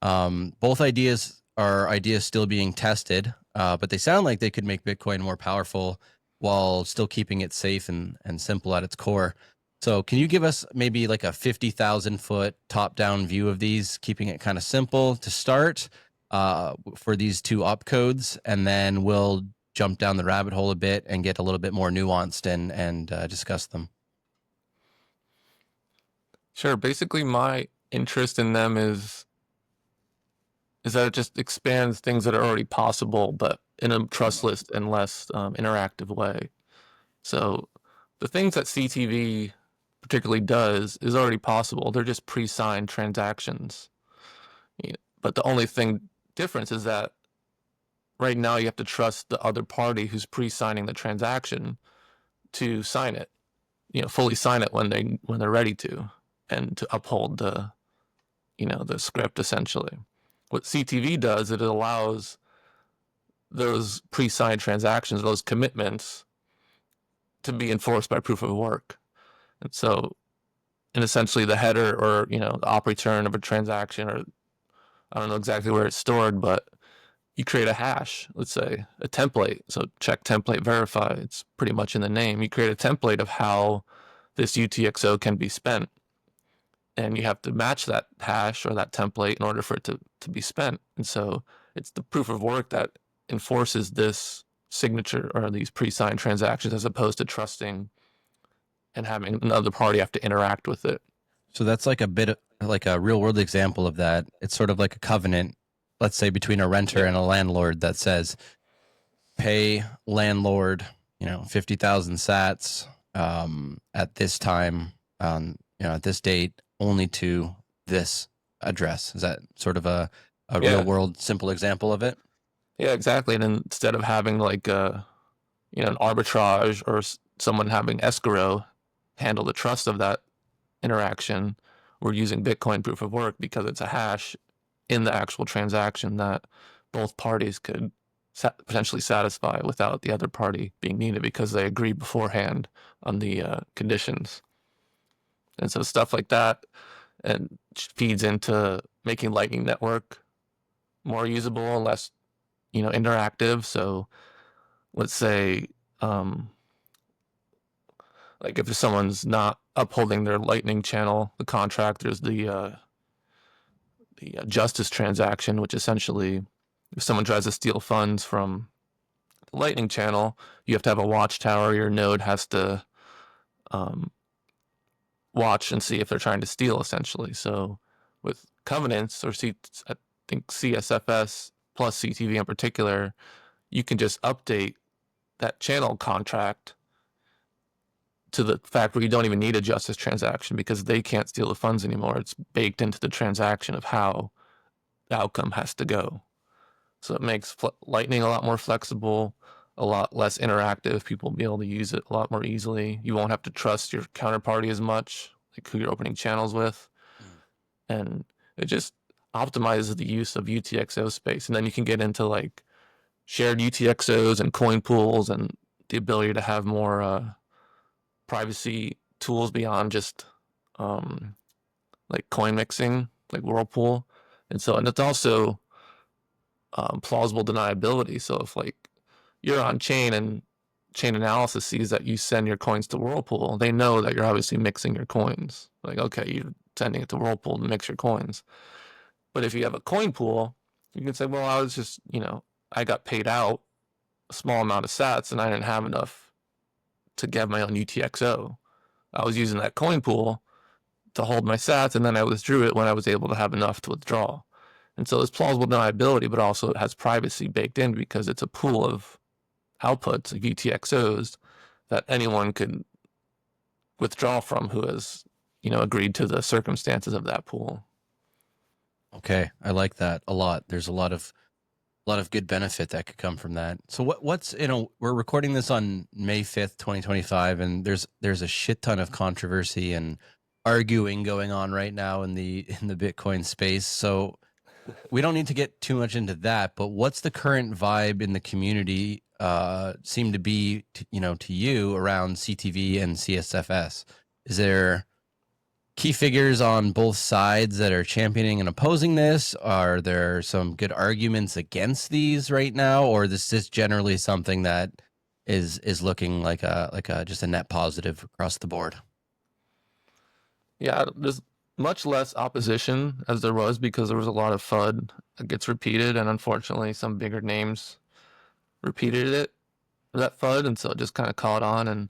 Both ideas are ideas still being tested, but they sound like they could make Bitcoin more powerful while still keeping it safe and simple at its core. So can you give us maybe like a 50,000 foot top down view of these, keeping it kind of simple to start for these two opcodes, and then we'll jump down the rabbit hole a bit and get a little bit more nuanced and discuss them. Sure. Basically, my interest in them is that it just expands things that are already possible, but in a trustless and less interactive way. So the things that CTV particularly does is already possible. They're just pre-signed transactions. But the only difference is that right now you have to trust the other party who's pre-signing the transaction to sign it, fully sign it when they're ready to, and to uphold the script essentially. What CTV does, it allows those pre-signed transactions, those commitments, to be enforced by proof of work. And so, and essentially the header or the op return of a transaction, or I don't know exactly where it's stored, but you create a hash, let's say a template. So check, template, verify. It's pretty much in the name. You create a template of how this UTXO can be spent, and you have to match that hash or that template in order for it to be spent. And so it's the proof of work that enforces this signature or these pre-signed transactions, as opposed to trusting and having another party have to interact with it. So that's like a bit like a real world example of that. It's sort of like a covenant, let's say, between a renter and a landlord, that says, pay landlord, 50,000 sats at this time, at this date, only to this address. Is that sort of a real world simple example of it? Yeah, exactly. And instead of having like an arbitrage or someone having escrow handle the trust of that interaction, we're using Bitcoin proof of work because it's a hash in the actual transaction that both parties could potentially satisfy without the other party being needed, because they agree beforehand on the conditions. And so stuff like that and feeds into making Lightning Network more usable and less interactive. So let's say like if someone's not upholding their Lightning channel, the contract, there's the justice transaction, which essentially, if someone tries to steal funds from the Lightning channel, you have to have a watchtower. Your node has to watch and see if they're trying to steal, essentially. So with covenants, or I think CSFS plus CTV in particular, you can just update that channel contract to the fact where you don't even need a justice transaction because they can't steal the funds anymore. It's baked into the transaction of how the outcome has to go. So it makes Lightning a lot more flexible, a lot less interactive. People will be able to use it a lot more easily. You won't have to trust your counterparty as much, like who you're opening channels with. And it just optimizes the use of UTXO space. And then you can get into like shared UTXOs and coin pools and the ability to have more privacy tools beyond just like coin mixing, like Whirlpool. And it's also plausible deniability. So if like you're on chain and chain analysis sees that you send your coins to Whirlpool, they know that you're obviously mixing your coins. Like, okay, you're sending it to Whirlpool to mix your coins. But if you have a coin pool, you can say, well, I was just, I got paid out a small amount of sats and I didn't have enough to get my own UTXO. I was using that coin pool to hold my sats, and then I withdrew it when I was able to have enough to withdraw. And so it's plausible deniability, but also it has privacy baked in because it's a pool of outputs, like UTXOs, that anyone could withdraw from who has, agreed to the circumstances of that pool. Okay, I like that a lot. There's a lot of good benefit that could come from that. So what's we're recording this on May 5th, 2025, and there's a shit ton of controversy and arguing going on right now in the Bitcoin space. So we don't need to get too much into that, but what's the current vibe in the community seem to be to you around CTV and CSFS? Is there key figures on both sides that are championing and opposing this? Are there some good arguments against these right now, or is this generally something that is looking like a just a net positive across the board? Yeah, there's much less opposition as there was because there was a lot of FUD that gets repeated, and unfortunately some bigger names repeated that FUD, and so it just kind of caught on. And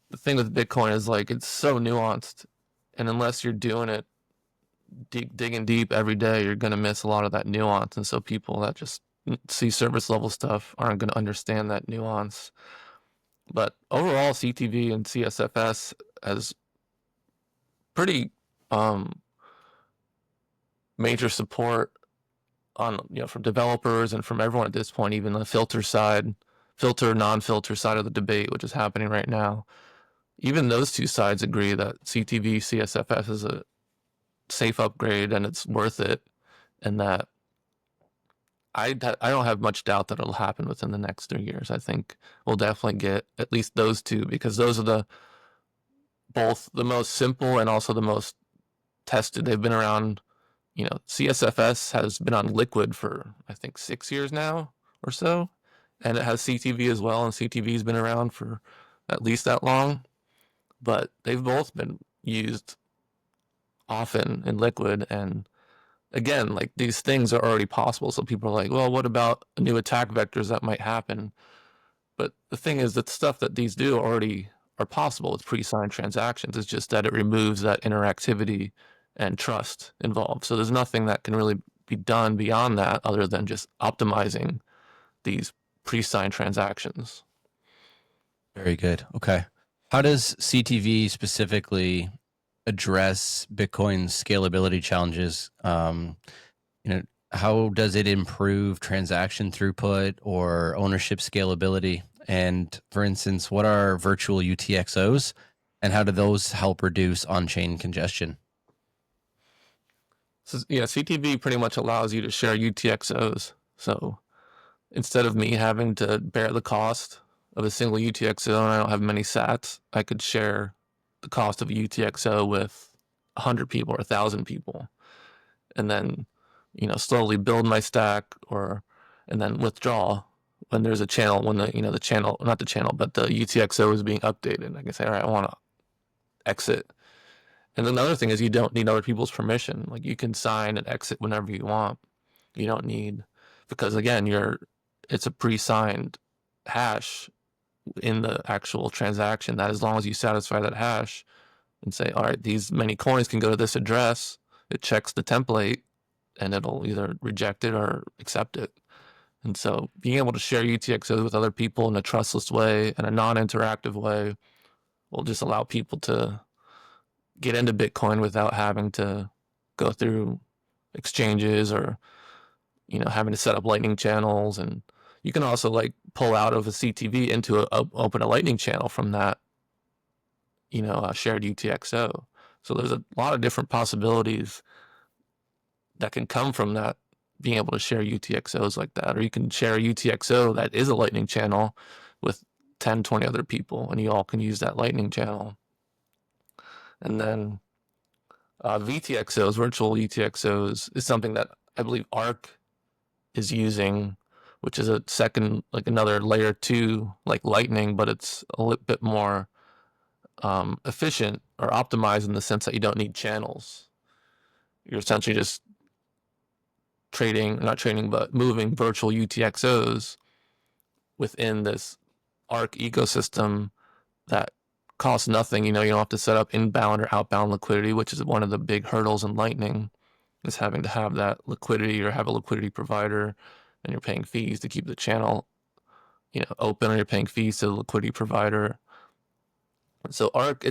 the thing with Bitcoin is like it's so nuanced, and unless you're doing it digging deep every day, you're going to miss a lot of that nuance. And so people that just see surface level stuff aren't going to understand that nuance. But overall, CTV and CSFS has pretty major support on from developers and from everyone at this point, even the non-filter side of the debate, which is happening right now. Even those two sides agree that CTV CSFS is a safe upgrade and it's worth it, and that I don't have much doubt that it'll happen within the next 3 years. I think we'll definitely get at least those two, because those are both the most simple and also the most tested. They've been around, CSFS has been on Liquid for I think 6 years now or so, and it has CTV as well, and CTV's been around for at least that long, but they've both been used often in Liquid. And again, like these things are already possible. So people are like, well, what about new attack vectors that might happen? But the thing is that stuff that these do already are possible with pre-signed transactions. It's just that it removes that interactivity and trust involved. So there's nothing that can really be done beyond that other than just optimizing these pre-signed transactions. Very good. Okay. How does CTV specifically address Bitcoin's scalability challenges? How does it improve transaction throughput or ownership scalability? And for instance, what are virtual UTXOs, and how do those help reduce on-chain congestion? So, CTV pretty much allows you to share UTXOs. So instead of me having to bear the cost of a single UTXO and I don't have many sats, I could share the cost of a UTXO with 100 people or 1,000 people, and then slowly build my stack, and then withdraw when there's a channel, when the UTXO is being updated. I can say, all right, I want to exit, And another thing is you don't need other people's permission. Like you can sign and exit whenever you want. You don't need, because again, it's a pre-signed hash in the actual transaction that as long as you satisfy that hash and say, all right, these many coins can go to this address, it checks the template and it'll either reject it or accept it. And so being able to share UTXOs with other people in a trustless way and a non-interactive way will just allow people to get into Bitcoin without having to go through exchanges or, having to set up lightning channels. And you can also like pull out of a CTV into open a lightning channel from that, shared UTXO. So there's a lot of different possibilities that can come from that, being able to share UTXOs like that. Or you can share a UTXO that is a lightning channel with 10, 20 other people, and you all can use that lightning channel. And then VTXOs, virtual UTXOs, is something that I believe Arc is using, which is a second, like another layer 2, like Lightning, but it's a little bit more efficient or optimized in the sense that you don't need channels. You're essentially just moving virtual UTXOs within this Arc ecosystem that costs nothing. You don't have to set up inbound or outbound liquidity, which is one of the big hurdles in Lightning, is having to have that liquidity or have a liquidity provider, and you're paying fees to keep the channel, open, or you're paying fees to the liquidity provider. So Arc,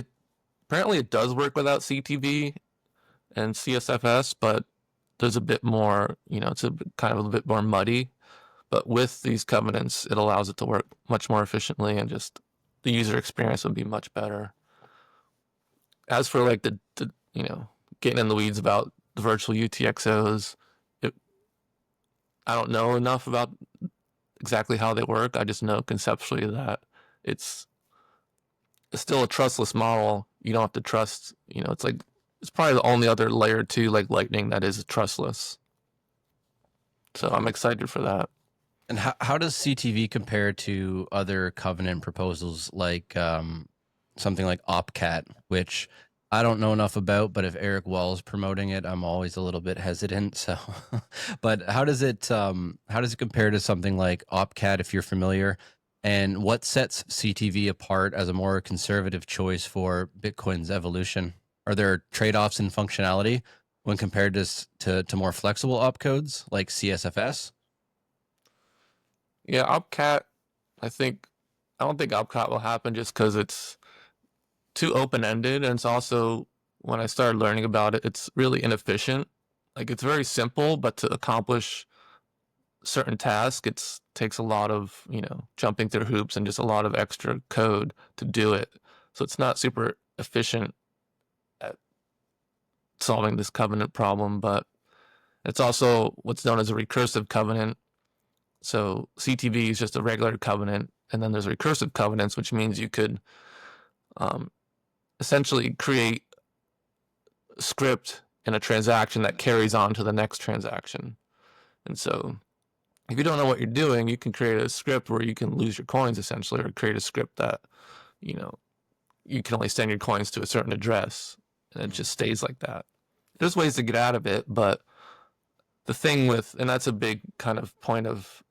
apparently it does work without CTV and CSFS, but there's a bit more, it's kind of a bit more muddy. But with these covenants, it allows it to work much more efficiently, and just the user experience would be much better. As for like the getting in the weeds about the virtual UTXOs, I don't know enough about exactly how they work. I just know conceptually that it's still a trustless model. You don't have to trust, it's probably the only other layer 2 like Lightning that is trustless. So I'm excited for that. And how does CTV compare to other covenant proposals like something like Opcat, which I don't know enough about, but if Eric Wall's promoting it, I'm always a little bit hesitant. So, but how does it compare to something like Opcat, if you're familiar? And what sets CTV apart as a more conservative choice for Bitcoin's evolution? Are there trade-offs in functionality when compared to more flexible opcodes like CSFS? Yeah, Opcat, I don't think Opcat will happen just because it's too open-ended, and it's also, when I started learning about it, it's really inefficient. Like, it's very simple, but to accomplish certain tasks, it takes a lot of, jumping through hoops and just a lot of extra code to do it. So it's not super efficient at solving this covenant problem, but it's also what's known as a recursive covenant. So CTV is just a regular covenant, and then there's recursive covenants, which means you could essentially create a script in a transaction that carries on to the next transaction. And so if you don't know what you're doing, you can create a script where you can lose your coins essentially, or create a script that, you can only send your coins to a certain address, and it just stays like that. There's ways to get out of it, but the thing and that's a big kind of point of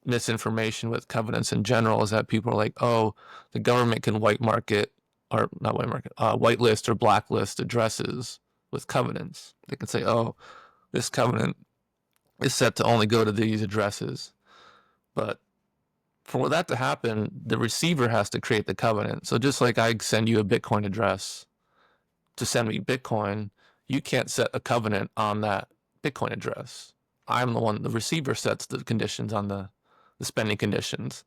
misinformation with covenants in general, is that people are like, oh, the government can whitelist or blacklist addresses with covenants. They can say, oh, this covenant is set to only go to these addresses. But for that to happen, the receiver has to create the covenant. So just like I send you a Bitcoin address to send me Bitcoin, you can't set a covenant on that Bitcoin address. I'm the receiver sets the conditions on the spending conditions.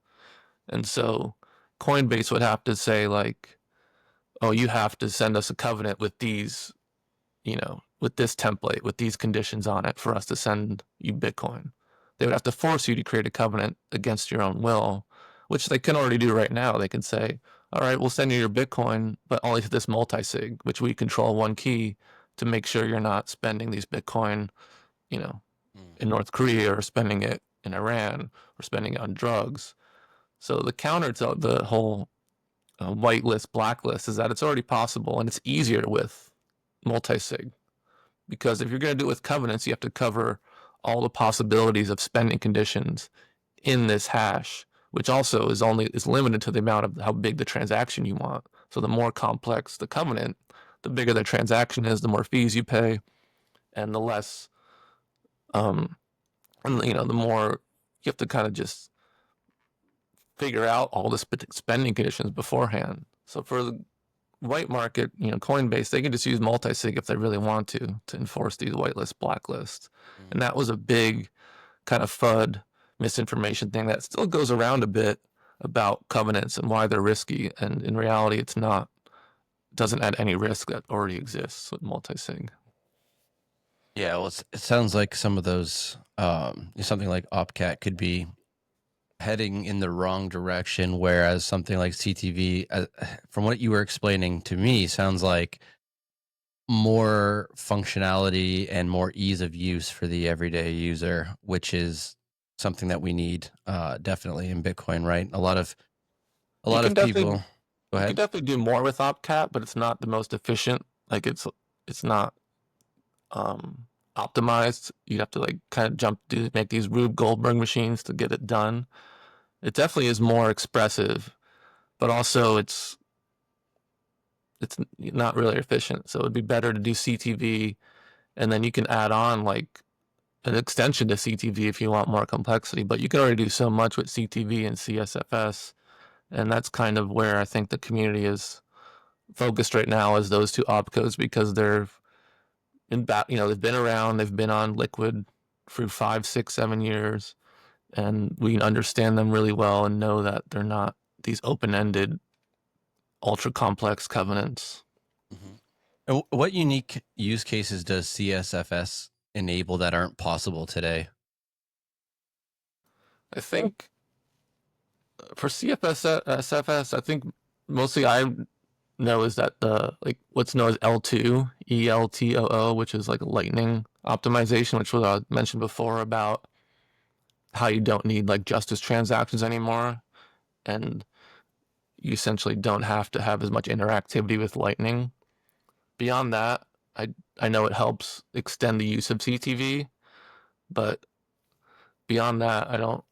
And so Coinbase would have to say like, oh, you have to send us a covenant with these, with this template, with these conditions on it for us to send you Bitcoin. They would have to force you to create a covenant against your own will, which they can already do right now. They can say, all right, we'll send you your Bitcoin, but only to this multi-sig, which we control one key to make sure you're not spending these Bitcoin, in North Korea, or spending it in Iran, or spending it on drugs. So the counter to the whole whitelist, blacklist is that it's already possible, and it's easier with multi-sig, because if you're going to do it with covenants, you have to cover all the possibilities of spending conditions in this hash, which also is limited to the amount of how big the transaction you want. So the more complex the covenant, the bigger the transaction is, the more fees you pay, and the less, and the more you have to kind of just figure out all the spending conditions beforehand. So for the white market, Coinbase, they can just use multi-sig if they really want to enforce these whitelist, blacklists. And that was a big kind of FUD misinformation thing that still goes around a bit about covenants and why they're risky. And in reality, it's not. It doesn't add any risk that already exists with multi-sig. Yeah, well, it sounds like some of those, something like Opcat could be heading in the wrong direction, whereas something like CTV, from what you were explaining to me, sounds like more functionality and more ease of use for the everyday user, which is something that we need definitely in Bitcoin, right? A lot of people. Go You ahead. could definitely do more with Opcat, but it's not the most efficient. Like it's not optimized. You have to like kind of make these Rube Goldberg machines to get it done. It definitely is more expressive, but also it's not really efficient. So it'd be better to do CTV, and then you can add on like an extension to CTV if you want more complexity. But you can already do so much with CTV and CSFS, and that's kind of where I think the community is focused right now, is those two opcodes, because they've been around, they've been on Liquid for 5, 6, 7 years, and we understand them really well and know that they're not these open-ended, ultra-complex covenants. Mm-hmm. And what unique use cases does CSFS enable that aren't possible today? I think for CSFS, I think mostly I know is that the what's known as L2 ELTOO, which is like lightning optimization, which was I mentioned before about how you don't need like justice transactions anymore, and you essentially don't have to have as much interactivity with lightning. Beyond that, I know it helps extend the use of CTV, but beyond that, I don't,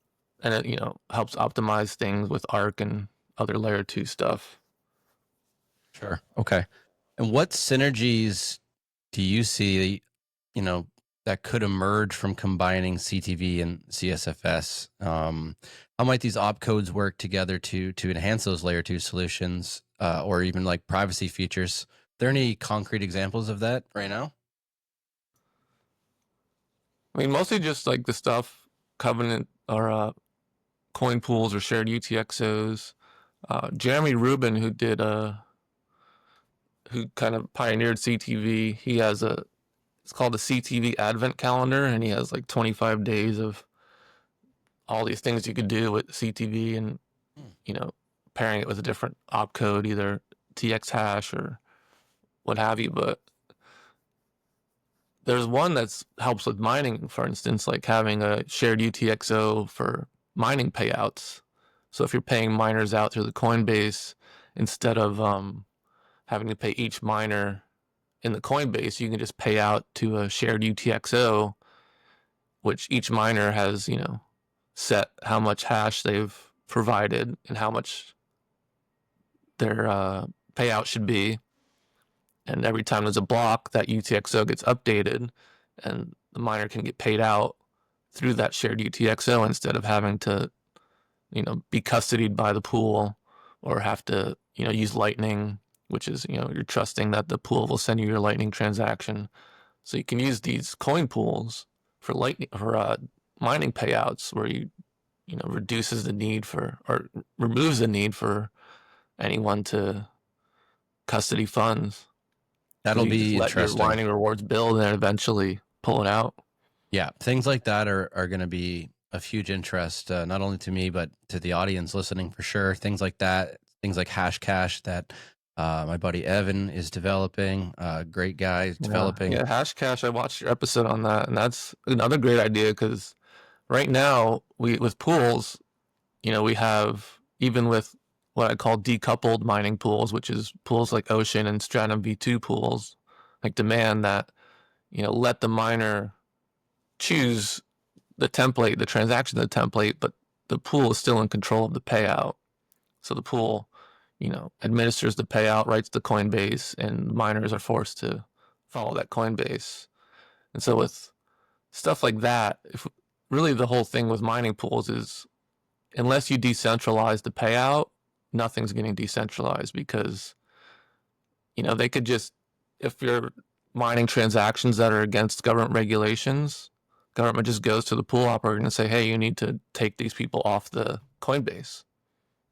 and it helps optimize things with ARC and other layer 2 stuff. Sure. Okay. And what synergies do you see, that could emerge from combining CTV and CSFS? How might these opcodes work together to enhance those layer 2 solutions, or even like privacy features? Are there any concrete examples of that right now? I mean, mostly just like the stuff, Covenant or coin pools or shared UTXOs. Jeremy Rubin, who kind of pioneered CTV, he has it's called the CTV Advent Calendar, and he has like 25 days of all these things you could do with CTV, and pairing it with a different opcode, either TX hash or what have you. But there's one that helps with mining, for instance, like having a shared UTXO for mining payouts. So if you're paying miners out through the Coinbase, instead of having to pay each miner in the Coinbase, you can just pay out to a shared UTXO, which each miner has, set how much hash they've provided and how much their payout should be. And every time there's a block, that UTXO gets updated, and the miner can get paid out through that shared UTXO instead of having to, be custodied by the pool or have to, use Lightning, which is, you're trusting that the pool will send you your Lightning transaction. So you can use these coin pools for mining payouts, where reduces the need for, or removes the need for anyone to custody funds. That'll You just be let your interesting. mining rewards build and then eventually pull it out. Yeah, things like that are going to be of huge interest, not only to me, but to the audience listening for sure. Things like that, things like Hashcash that my buddy Evan is developing. Great guy developing. Yeah, Hashcash, I watched your episode on that, and that's another great idea, because right now, with pools, we have, even with what I call decoupled mining pools, which is pools like Ocean and Stratum V2 pools, like demand that, let the miner choose the template, the transaction, the template, but the pool is still in control of the payout. So the pool, administers the payout, writes the Coinbase, and miners are forced to follow that Coinbase. And so with stuff like that, if really the whole thing with mining pools is unless you decentralize the payout, nothing's getting decentralized because, they could just, if you're mining transactions that are against government regulations, government just goes to the pool operator and say, hey, you need to take these people off the Coinbase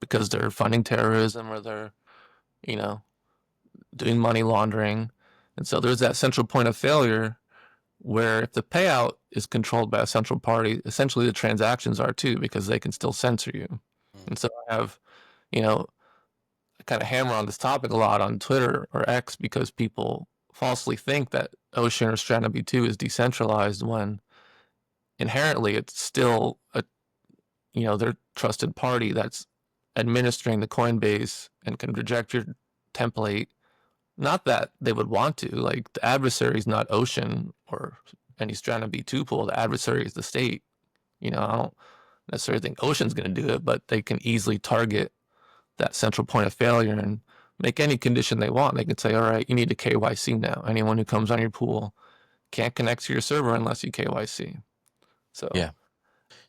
because they're funding terrorism or they're, doing money laundering. And so there's that central point of failure where if the payout is controlled by a central party, essentially the transactions are too, because they can still censor you. And so I have, I kind of hammer on this topic a lot on Twitter or X because people falsely think that Ocean or Strategy 2 is decentralized when inherently it's still their trusted party that's administering the Coinbase and can reject your template. Not that they would want to, like the adversary is not Ocean or any Strategy 2 pool. The adversary is the state. I don't necessarily think Ocean's going to do it, but they can easily target that central point of failure and make any condition they want. They can say, all right, you need to KYC now. Anyone who comes on your pool can't connect to your server unless you KYC. So Yeah.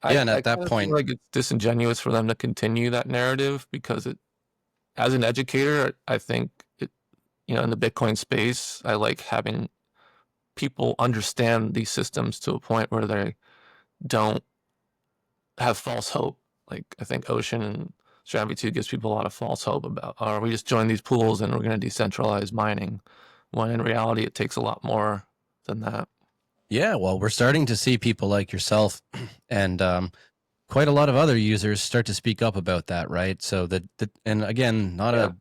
I And at that kind of point, feel like it's disingenuous for them to continue that narrative because as an educator, I think in the Bitcoin space, I like having people understand these systems to a point where they don't have false hope. Like I think Ocean and Strategy 2 gives people a lot of false hope about, or we just join these pools and we're going to decentralize mining, when in reality it takes a lot more than that. yeah, well, we're starting to see people like yourself and quite a lot of other users start to speak up about that, right? So and again, not a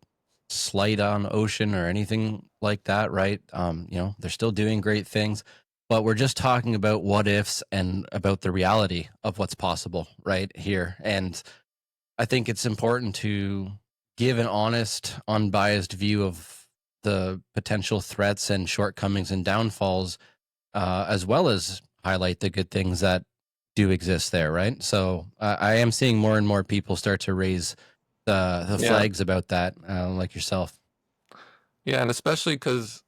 slight on Ocean or anything like that, right? They're still doing great things, but we're just talking about what ifs and about the reality of what's possible right here. And I think it's important to give an honest, unbiased view of the potential threats and shortcomings and downfalls, as well as highlight the good things that do exist there, right? So I am seeing more and more people start to raise the flags about that, like yourself. Yeah, and especially because,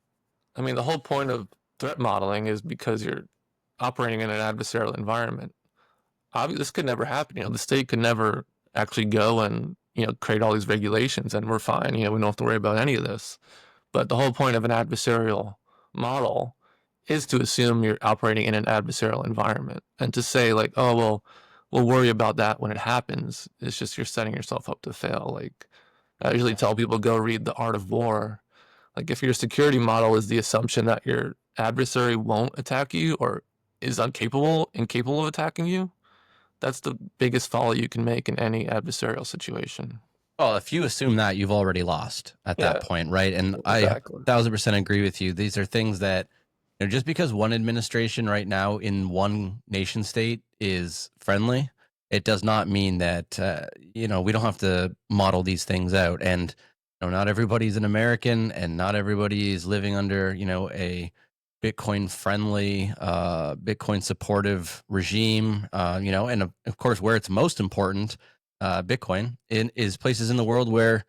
the whole point of threat modeling is because you're operating in an adversarial environment. Obviously, this could never happen. The state could never actually go and, create all these regulations and we're fine. We don't have to worry about any of this. But the whole point of an adversarial model is to assume you're operating in an adversarial environment. And to say like, oh, well, we'll worry about that when it happens, it's just you're setting yourself up to fail. Like I usually tell people, go read The Art of War. Like if your security model is the assumption that your adversary won't attack you or is incapable of attacking you, that's the biggest folly you can make in any adversarial situation. Well, if you assume that, you've already lost at that point, right? And Exactly. I 1,000% agree with you. These are things that, just because one administration right now in one nation state is friendly, it does not mean that, we don't have to model these things out. And, not everybody's an American and not everybody is living under, a Bitcoin friendly, Bitcoin supportive regime, and of course, where it's most important, Bitcoin is places in the world where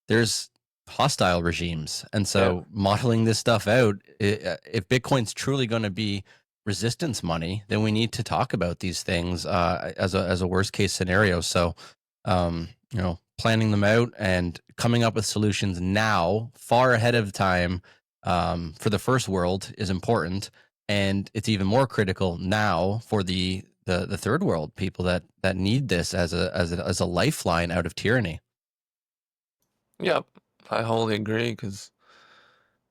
there's hostile regimes. And so modeling this stuff out, if Bitcoin's truly going to be resistance money, then we need to talk about these things as a worst case scenario. So, planning them out and coming up with solutions now, far ahead of time, for the first world is important. And it's even more critical now for the third world people that need this as a lifeline out of tyranny. Yep, I wholly agree because,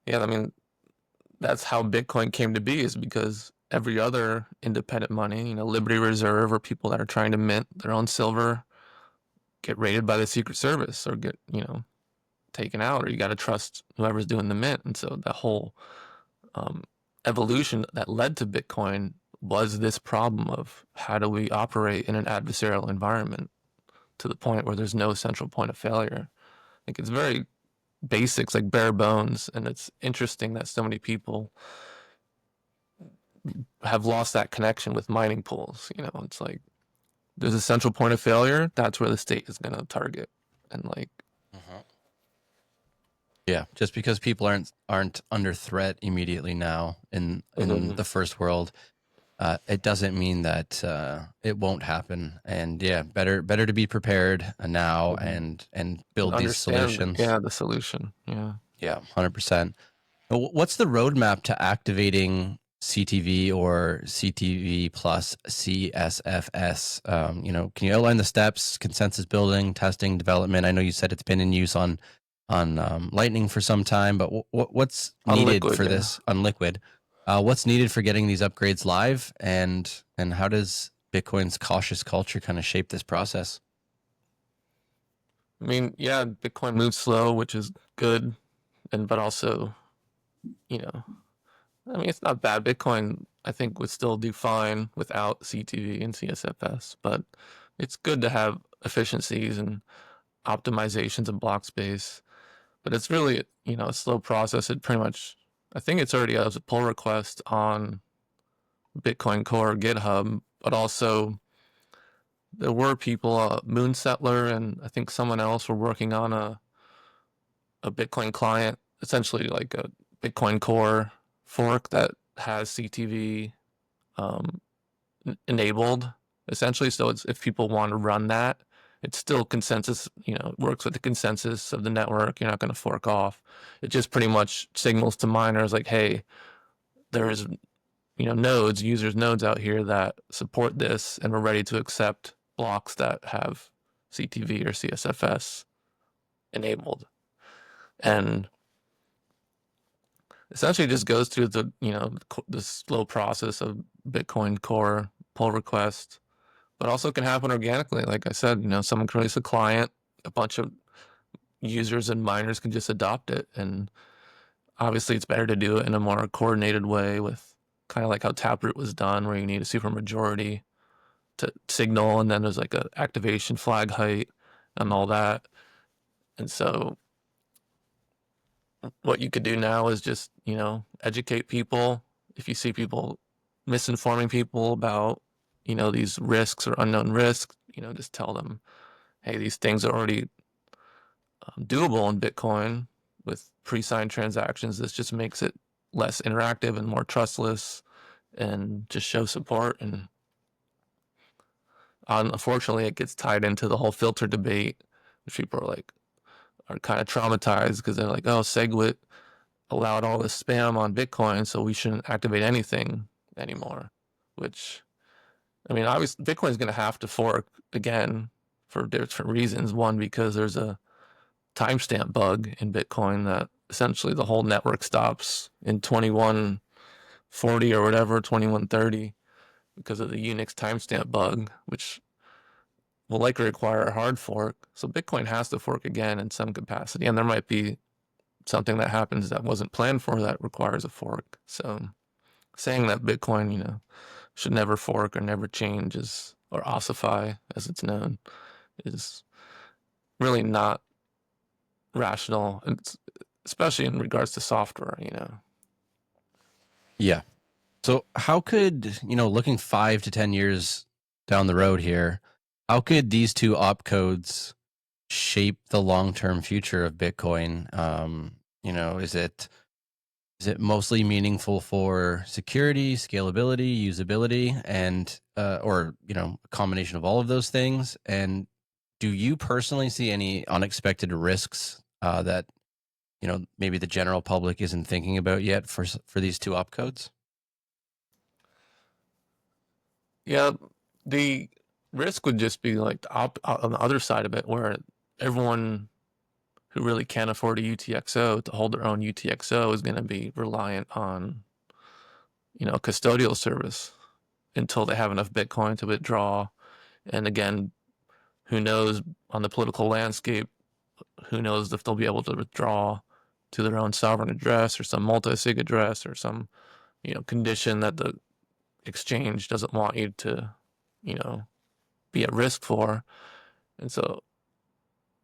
that's how Bitcoin came to be is because every other independent money, Liberty Reserve or people that are trying to mint their own silver get raided by the Secret Service or get, taken out, or you got to trust whoever's doing the mint. And so the whole evolution that led to Bitcoin was this problem of how do we operate in an adversarial environment to the point where there's no central point of failure. I think it's very basics, like bare bones. And it's interesting that so many people have lost that connection with mining pools. You know, it's like there's a central point of failure. That's where the state is going to target. And like, Yeah, just because people aren't under threat immediately now in the first world, it doesn't mean that it won't happen. And yeah, better to be prepared now and build these solutions. Yeah, the solution. Yeah, 100%. What's the roadmap to activating CTV or CTV plus CSFS? You know, can you outline the steps, consensus building, testing, development? I know you said it's been in use on Lightning for some time, but what's needed for this on Liquid? What's needed for getting these upgrades live, and how does Bitcoin's cautious culture kind of shape this process? I mean, yeah, Bitcoin moves slow, which is good, but also, you know, I mean, it's not bad. Bitcoin, I think, would still do fine without CTV and CSFS, but it's good to have efficiencies and optimizations in block space. But it's really, you know, a slow process. It pretty much, I think it's already has a pull request on Bitcoin Core GitHub, but also there were people, Moon Settler and I think someone else were working on a Bitcoin client, essentially like a Bitcoin Core fork that has CTV enabled, essentially. So it's, if people want to run that, it's still consensus, you know, works with the consensus of the network. You're not going to fork off. It just pretty much signals to miners like, hey, there's, you know, nodes, users nodes out here that support this, and we're ready to accept blocks that have CTV or CSFS enabled. And essentially just goes through the, you know, the slow process of Bitcoin Core pull request, but also can happen organically. Like I said, you know, someone can release a client, a bunch of users and miners can just adopt it. And obviously it's better to do it in a more coordinated way, with kind of like how Taproot was done, where you need a supermajority to signal, and then there's like a activation flag height and all that. And so what you could do now is just, you know, educate people. If you see people misinforming people about, you know, these risks or unknown risks, you know, just tell them, hey, these things are already doable in Bitcoin with pre-signed transactions. This just makes it less interactive and more trustless, and just show support. And unfortunately, it gets tied into the whole filter debate, which people are like, are kind of traumatized because they're like, oh, SegWit allowed all this spam on Bitcoin, so we shouldn't activate anything anymore. Which, I mean, obviously Bitcoin's going to have to fork again for different reasons. One, because there's a timestamp bug in Bitcoin that essentially the whole network stops in 2140 or whatever, 2130, because of the Unix timestamp bug, which will likely require a hard fork. So Bitcoin has to fork again in some capacity, and there might be something that happens that wasn't planned for that requires a fork. So saying that Bitcoin, you know, should never fork or never change is, or ossify as it's known, is really not rational, especially in regards to software, you know. Yeah. So how could, you know, looking 5 to 10 years down the road here, how could these two opcodes shape the long-term future of Bitcoin? You know, is it mostly meaningful for security, scalability, usability, and or, you know, a combination of all of those things? And do you personally see any unexpected risks that, you know, maybe the general public isn't thinking about yet for these two opcodes? Yeah, the risk would just be like on the other side of it, where everyone who really can't afford a UTXO to hold their own UTXO is going to be reliant on, you know, custodial service until they have enough Bitcoin to withdraw. And again, who knows on the political landscape, who knows if they'll be able to withdraw to their own sovereign address or some multi-sig address or some, you know, condition that the exchange doesn't want you to, you know, be at risk for. And so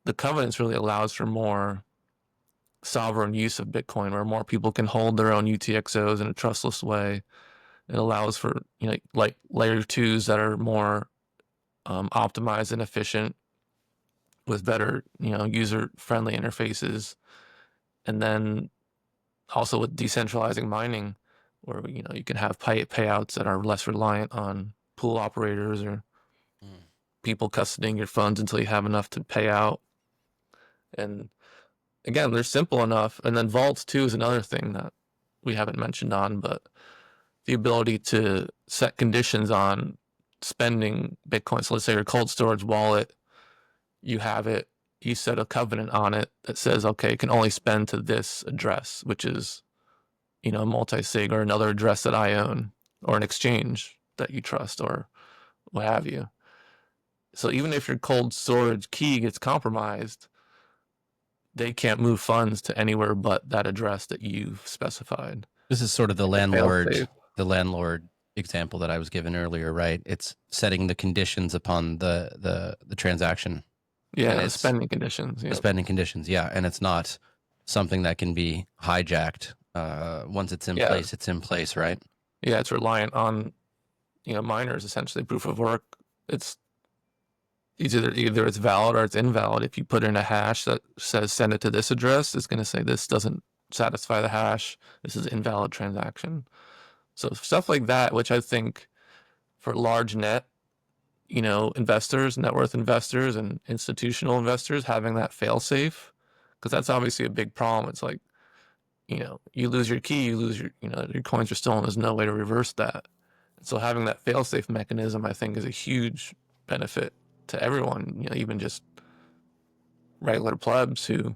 the covenants really allows for more sovereign use of Bitcoin, where more people can hold their own UTXOs in a trustless way. It allows for, like layer twos that are more optimized and efficient with better, user-friendly interfaces. And then also with decentralizing mining, where, you can have payouts that are less reliant on pool operators or people custodying your funds until you have enough to pay out. And again, they're simple enough. And then vaults too is another thing that we haven't mentioned on, but the ability to set conditions on spending Bitcoin. So let's say your cold storage wallet, you have it, you set a covenant on it that says, okay, you can only spend to this address, which is, a multi-sig or another address that I own, or an exchange that you trust, or what have you. So even if your cold storage key gets compromised, they can't move funds to anywhere but that address that you've specified. This is sort of the landlord example that I was given earlier, right? It's setting the conditions upon the transaction. Yeah, And the it's spending conditions. the Yeah. spending conditions, yeah, and it's not something that can be hijacked. Once it's in place, it's in place, right? Yeah, it's reliant on, miners, essentially. Proof of work, it's either it's valid or it's invalid. If you put in a hash that says send it to this address, it's going to say this doesn't satisfy the hash. This is invalid transaction. So stuff like that, which I think for large net, investors, net worth investors, and institutional investors, having that fail safe, because that's obviously a big problem. It's like, you lose your key, you lose your coins are stolen. There's no way to reverse that. So having that fail safe mechanism, I think, is a huge benefit to everyone, even just regular plebs who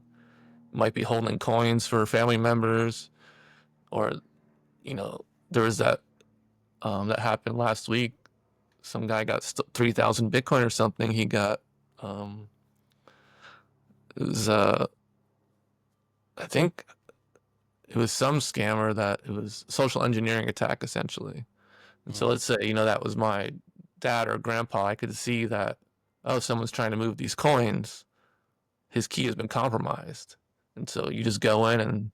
might be holding coins for family members, or, there was that happened last week. Some guy got 3,000 Bitcoin or something. He got, it was, I think it was some scammer that it was social engineering attack, essentially. And so let's say, that was my dad or grandpa. I could see that, oh, someone's trying to move these coins. His key has been compromised. And so you just go in and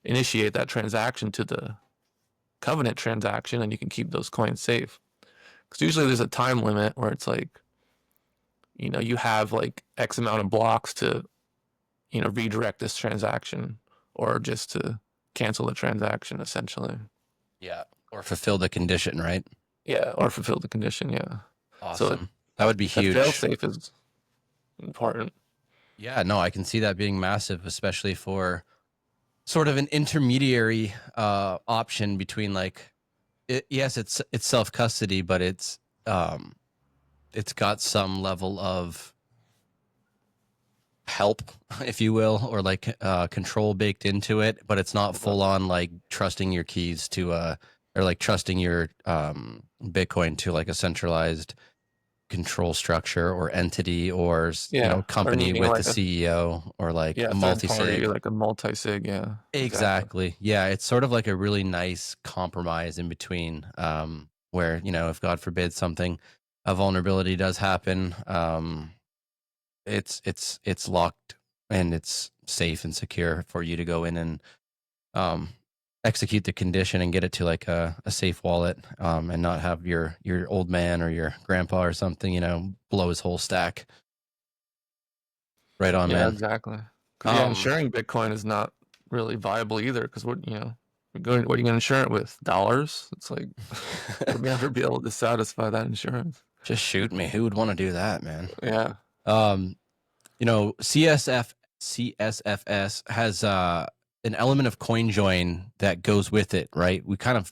initiate that transaction to the covenant transaction, and you can keep those coins safe. Because usually there's a time limit where it's like, you have like X amount of blocks to, redirect this transaction, or just to cancel the transaction, essentially. Yeah, or fulfill the condition, right? Yeah, or fulfill the condition. Yeah. Awesome. So that would be huge. Fail safe is important. Yeah, no, I can see that being massive, especially for sort of an intermediary option between yes, it's self custody, but it's got some level of help, if you will, or control baked into it, but it's not full on like trusting your keys to or like trusting your Bitcoin to like a centralized control structure or entity, or company with the CEO, or like a multi-sig, like a multi-sig. Yeah, exactly. Yeah, it's sort of like a really nice compromise in between, where if God forbid a vulnerability does happen, it's locked and it's safe and secure for you to go in and execute the condition and get it to like a safe wallet, and not have your old man or your grandpa or something blow his whole stack. Right on, yeah, man. Exactly. Insuring Bitcoin is not really viable either, because what are you going to insure it with? Dollars? It's like you'll never be able to satisfy that insurance. Just shoot me. Who would want to do that, man? Yeah. CSFS has an element of coin join that goes with it, right? We kind of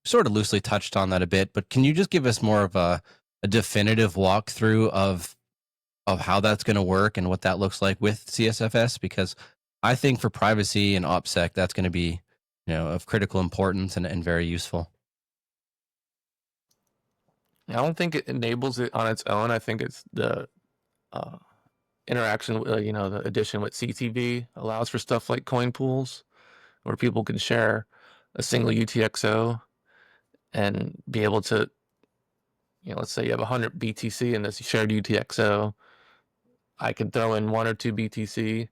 sort of loosely touched on that a bit, but can you just give us more of a definitive walkthrough of how that's going to work and what that looks like with CSFS? Because I think for privacy and OPSEC, that's going to be of critical importance and very useful. I don't think it enables it on its own. I think it's the interaction, the addition with CTV allows for stuff like coin pools, where people can share a single UTXO and be able to, let's say you have 100 BTC in this shared UTXO. I can throw in 1 or 2 BTC,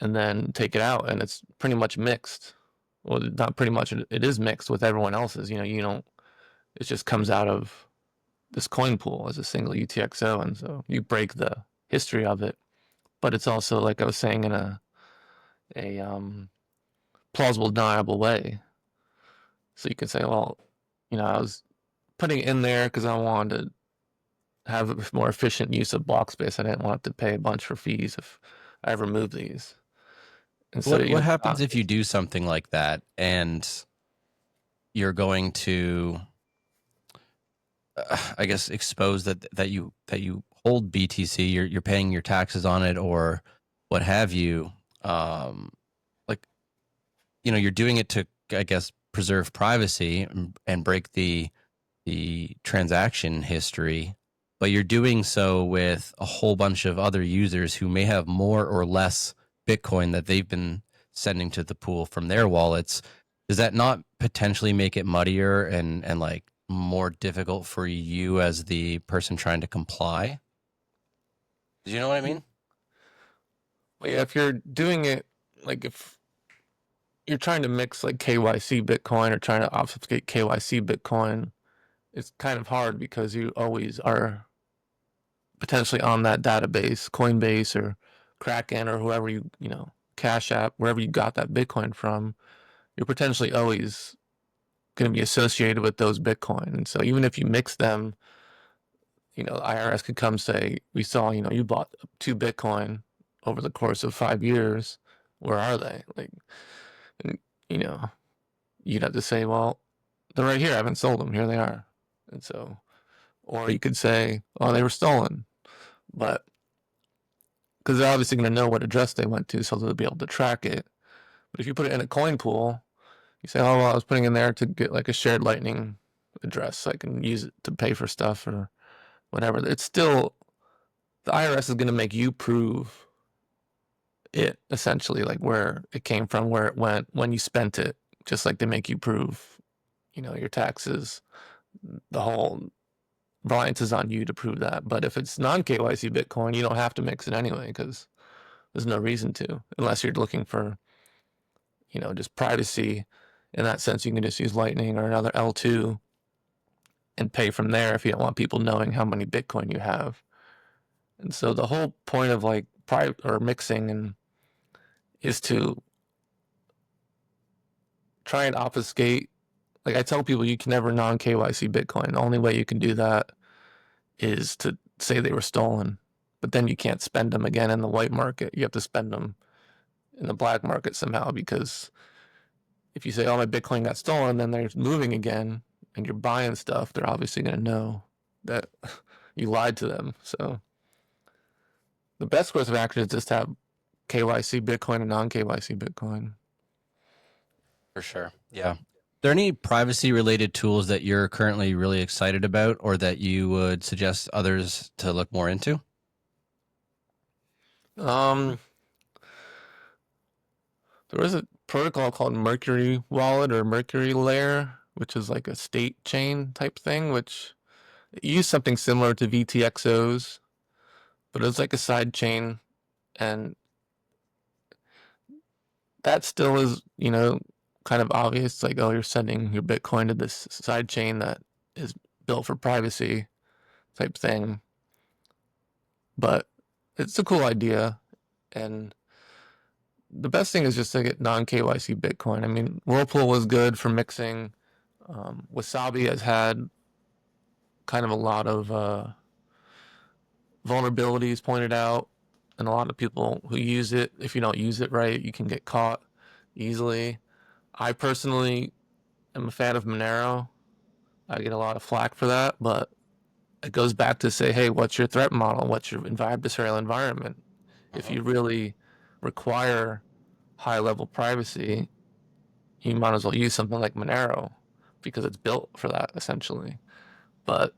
and then take it out, and it's pretty much mixed. Well, not pretty much, it is mixed with everyone else's. You don't, it just comes out of this coin pool as a single UTXO, and so you break the history of it. But it's also, like I was saying, in a plausible, deniable way. So you can say, well, I was putting it in there because I wanted to have a more efficient use of block space. I didn't want to pay a bunch for fees if I ever move these. And so What happens if you do something like that and you're going to, I guess, expose that you hold BTC, you're paying your taxes on it or what have you, like, you're doing it to, I guess, preserve privacy and break the transaction history, but you're doing so with a whole bunch of other users who may have more or less Bitcoin that they've been sending to the pool from their wallets. Does that not potentially make it muddier and like more difficult for you as the person trying to comply? Do you know what I mean? Well, yeah, if you're doing it, like if you're trying to mix like KYC Bitcoin or trying to obfuscate KYC Bitcoin, it's kind of hard because you always are potentially on that database, Coinbase or Kraken or whoever Cash App, wherever you got that Bitcoin from, you're potentially always going to be associated with those Bitcoin. And so even if you mix them, IRS could come say, we saw, you bought 2 Bitcoin over the course of 5 years. Where are they? Like, and, you'd have to say, well, they're right here. I haven't sold them. Here they are. And so, or you could say, oh, they were stolen. But because they're obviously going to know what address they went to, so they'll be able to track it. But if you put it in a coin pool, you say, oh, well, I was putting in there to get like a shared lightning address so I can use it to pay for stuff or whatever. It's still, the IRS is going to make you prove it, essentially, like where it came from, where it went, when you spent it, just like they make you prove, your taxes. The whole reliance is on you to prove that. But if it's non-KYC Bitcoin, you don't have to mix it anyway because there's no reason to, unless you're looking for, just privacy. In that sense, you can just use Lightning or another L2 and pay from there if you don't want people knowing how many Bitcoin you have. And so the whole point of like private or mixing is to try and obfuscate. Like I tell people, you can never non-KYC Bitcoin. The only way you can do that is to say they were stolen, but then you can't spend them again in the white market. You have to spend them in the black market somehow, because if you say, oh, my Bitcoin got stolen, then they're moving again and you're buying stuff, they're obviously going to know that you lied to them. So the best course of action is just have KYC Bitcoin and non-KYC Bitcoin. For sure. Yeah. Are there any privacy related tools that you're currently really excited about or that you would suggest others to look more into? There was a protocol called Mercury Wallet or Mercury Layer, which is like a state chain type thing, which used something similar to UTXOs, but it was like a side chain, and that still is, kind of obvious. Like, oh, you're sending your Bitcoin to this side chain that is built for privacy type thing. But it's a cool idea, and the best thing is just to get non-KYC Bitcoin. I mean, Whirlpool was good for mixing. Wasabi has had kind of a lot of vulnerabilities pointed out, and a lot of people who use it, if you don't use it right, you can get caught easily. I personally am a fan of Monero. I get a lot of flack for that, but it goes back to say, hey, what's your threat model? What's your adversarial environment? If you really require high-level privacy, you might as well use something like Monero because it's built for that, essentially. But,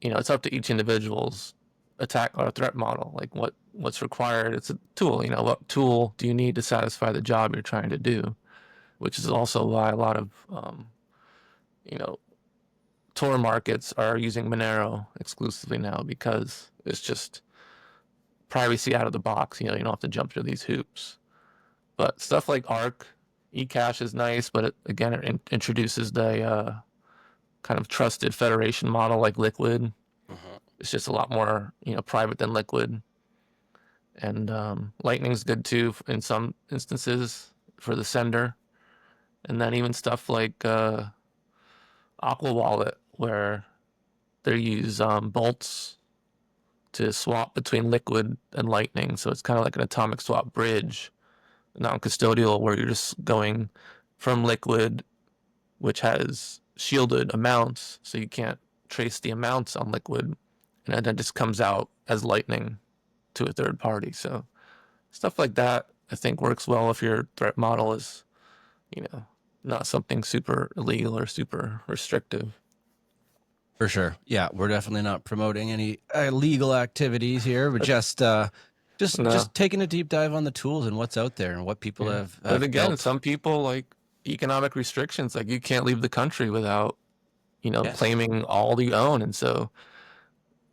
it's up to each individual's attack or threat model, like what's required. It's a tool, what tool do you need to satisfy the job you're trying to do, which is also why a lot of, Tor markets are using Monero exclusively now, because it's just privacy out of the box. You don't have to jump through these hoops. But stuff like Arc, eCash is nice, but it introduces the kind of trusted federation model like Liquid. It's just a lot more private than Liquid. And Lightning's good too in some instances for the sender. And then even stuff like Aqua Wallet, where they use bolts to swap between Liquid and Lightning. So it's kind of like an atomic swap bridge, non-custodial, where you're just going from Liquid, which has shielded amounts, so you can't trace the amounts on Liquid, and then it just comes out as Lightning to a third party. So stuff like that, I think, works well if your threat model is, not something super illegal or super restrictive. For sure. Yeah, we're definitely not promoting any illegal activities here, but just taking a deep dive on the tools and what's out there and what people have But again, built. some people like economic restrictions, like you can't leave the country without, Yes. claiming all you own. And so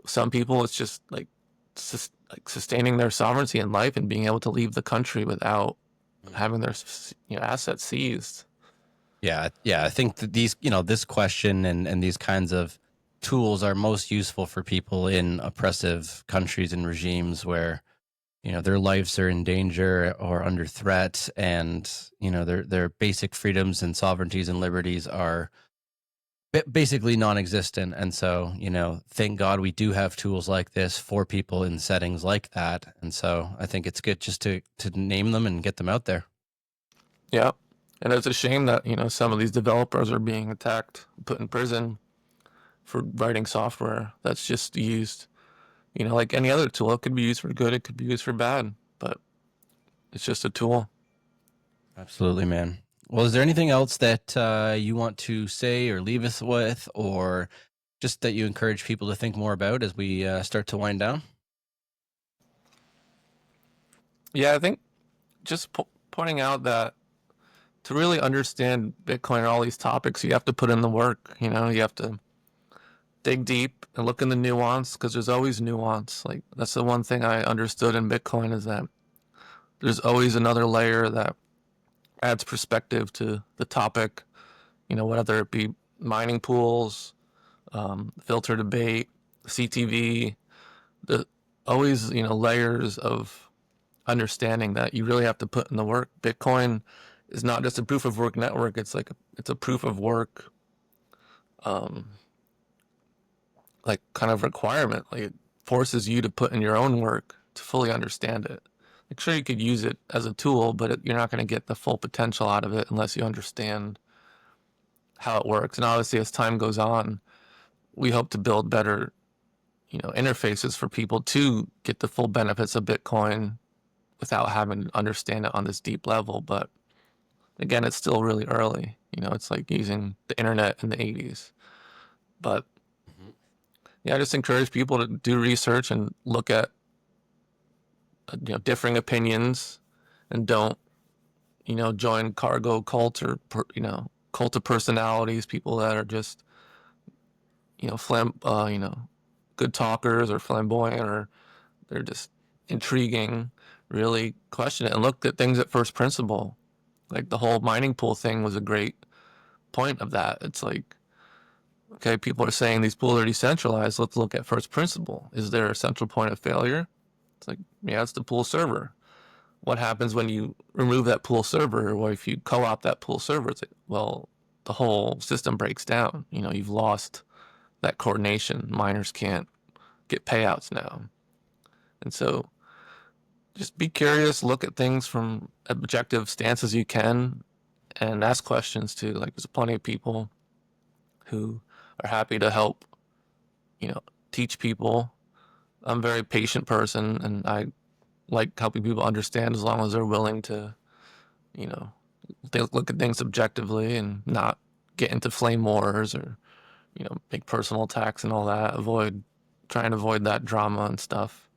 some people, it's just like sustaining their sovereignty in life and being able to leave the country without having their assets seized. Yeah. I think that these, this question and these kinds of tools are most useful for people in oppressive countries and regimes where, their lives are in danger or under threat, and, their basic freedoms and sovereignties and liberties are basically non-existent. And so, thank God we do have tools like this for people in settings like that. And so I think it's good just to name them and get them out there. Yeah. And it's a shame that, some of these developers are being attacked, put in prison for writing software that's just used, like any other tool. It could be used for good, it could be used for bad, but it's just a tool. Absolutely, man. Well, is there anything else that you want to say or leave us with, or just that you encourage people to think more about as we start to wind down? Yeah, I think just pointing out that to really understand Bitcoin and all these topics, you have to put in the work. You have to dig deep and look in the nuance, because there's always nuance. Like, that's the one thing I understood in Bitcoin, is that there's always another layer that adds perspective to the topic, whether it be mining pools, filter debate, CTV, the always, layers of understanding that you really have to put in the work. Bitcoin is not just a proof of work network. It's like it's a proof of work, like kind of requirement. Like, it forces you to put in your own work to fully understand it. Like, sure, you could use it as a tool, but you're not going to get the full potential out of it unless you understand how it works. And obviously, as time goes on, we hope to build better, interfaces for people to get the full benefits of Bitcoin without having to understand it on this deep level. But again, it's still really early. It's like using the internet in the 80s. But yeah, I just encourage people to do research and look at differing opinions, and don't join cargo cult or cult of personalities, people that are just good talkers or flamboyant, or they're just intriguing. Really question it and look at things at first principle. Like, the whole mining pool thing was a great point of that. It's like, okay, people are saying these pools are decentralized. Let's look at first principle. Is there a central point of failure? It's like, yeah, it's the pool server. What happens when you remove that pool server, or if you co-opt that pool server? It's like, well, the whole system breaks down. You've lost that coordination. Miners can't get payouts now. And so just be curious, look at things from objective stances you can, and ask questions too. Like, there's plenty of people who are happy to help, teach people. I'm a very patient person, and I like helping people understand, as long as they're willing to, they look at things objectively and not get into flame wars or, make personal attacks and all that. Try and avoid that drama and stuff.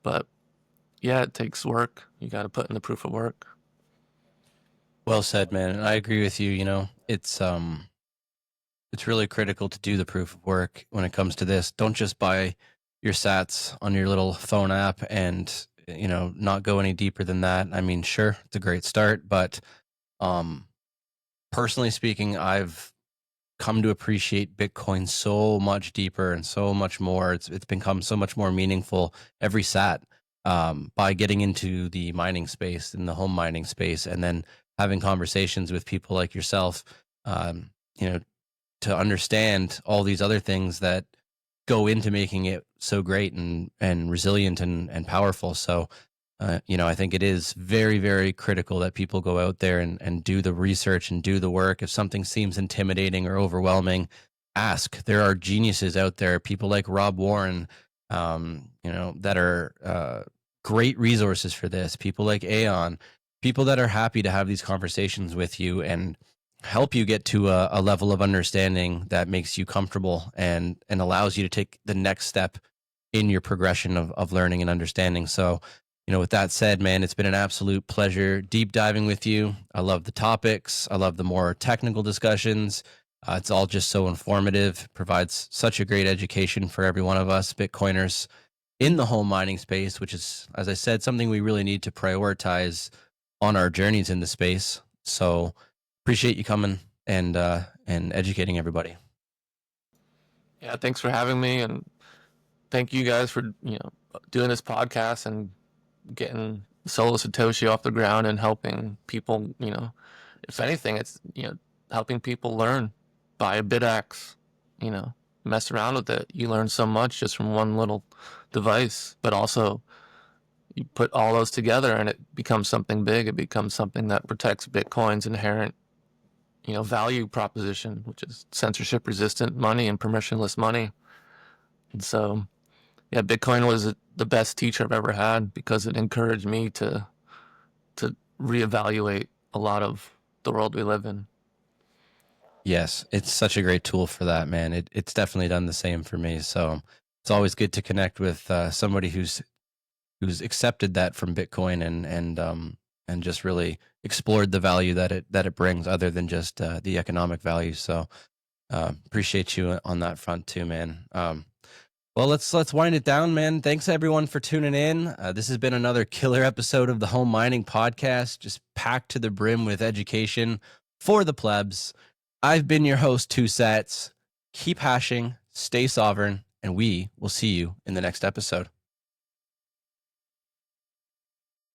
But yeah, it takes work. You got to put in the proof of work. Well said, man. I agree with you. It's really critical to do the proof of work when it comes to this. Don't just buy your sats on your little phone app and, not go any deeper than that. I mean, sure, it's a great start, but personally speaking, I've come to appreciate Bitcoin so much deeper and so much more. It's become so much more meaningful every sat, by getting into the mining space, in the home mining space, and then having conversations with people like yourself, um, you know, to understand all these other things that go into making it so great and resilient and powerful. So, I think it is very, very critical that people go out there and do the research and do the work. If something seems intimidating or overwhelming, ask. There are geniuses out there, people like Rob Warren, that are great resources for this. People like Aon, people that are happy to have these conversations with you and help you get to a level of understanding that makes you comfortable and allows you to take the next step in your progression of learning and understanding. So, with that said, man, it's been an absolute pleasure deep diving with you. I love the topics. I love the more technical discussions. It's all just so informative, provides such a great education for every one of us Bitcoiners in the home mining space, which is, as I said, something we really need to prioritize on our journeys in the space. So appreciate you coming and educating everybody. Yeah, thanks for having me, and thank you guys for doing this podcast and getting solo Satoshi off the ground and helping people. If anything, it's helping people learn. Buy a BitX, mess around with it. You learn so much just from one little device, but also you put all those together and it becomes something big. It becomes something that protects Bitcoin's inherent value proposition, which is censorship resistant money and permissionless money. And so, yeah, Bitcoin was the best teacher I've ever had because it encouraged me to reevaluate a lot of the world we live in. Yes, it's such a great tool for that, man. It's definitely done the same for me. So it's always good to connect with somebody who's accepted that from Bitcoin and just really explored the value that it brings, other than just the economic value. So appreciate you on that front too, man. Well, let's wind it down, man. Thanks everyone for tuning in. This has been another killer episode of the Home Mining Podcast, just packed to the brim with education for the plebs. I've been your host, TwoSats. Keep hashing, stay sovereign, and we will see you in the next episode.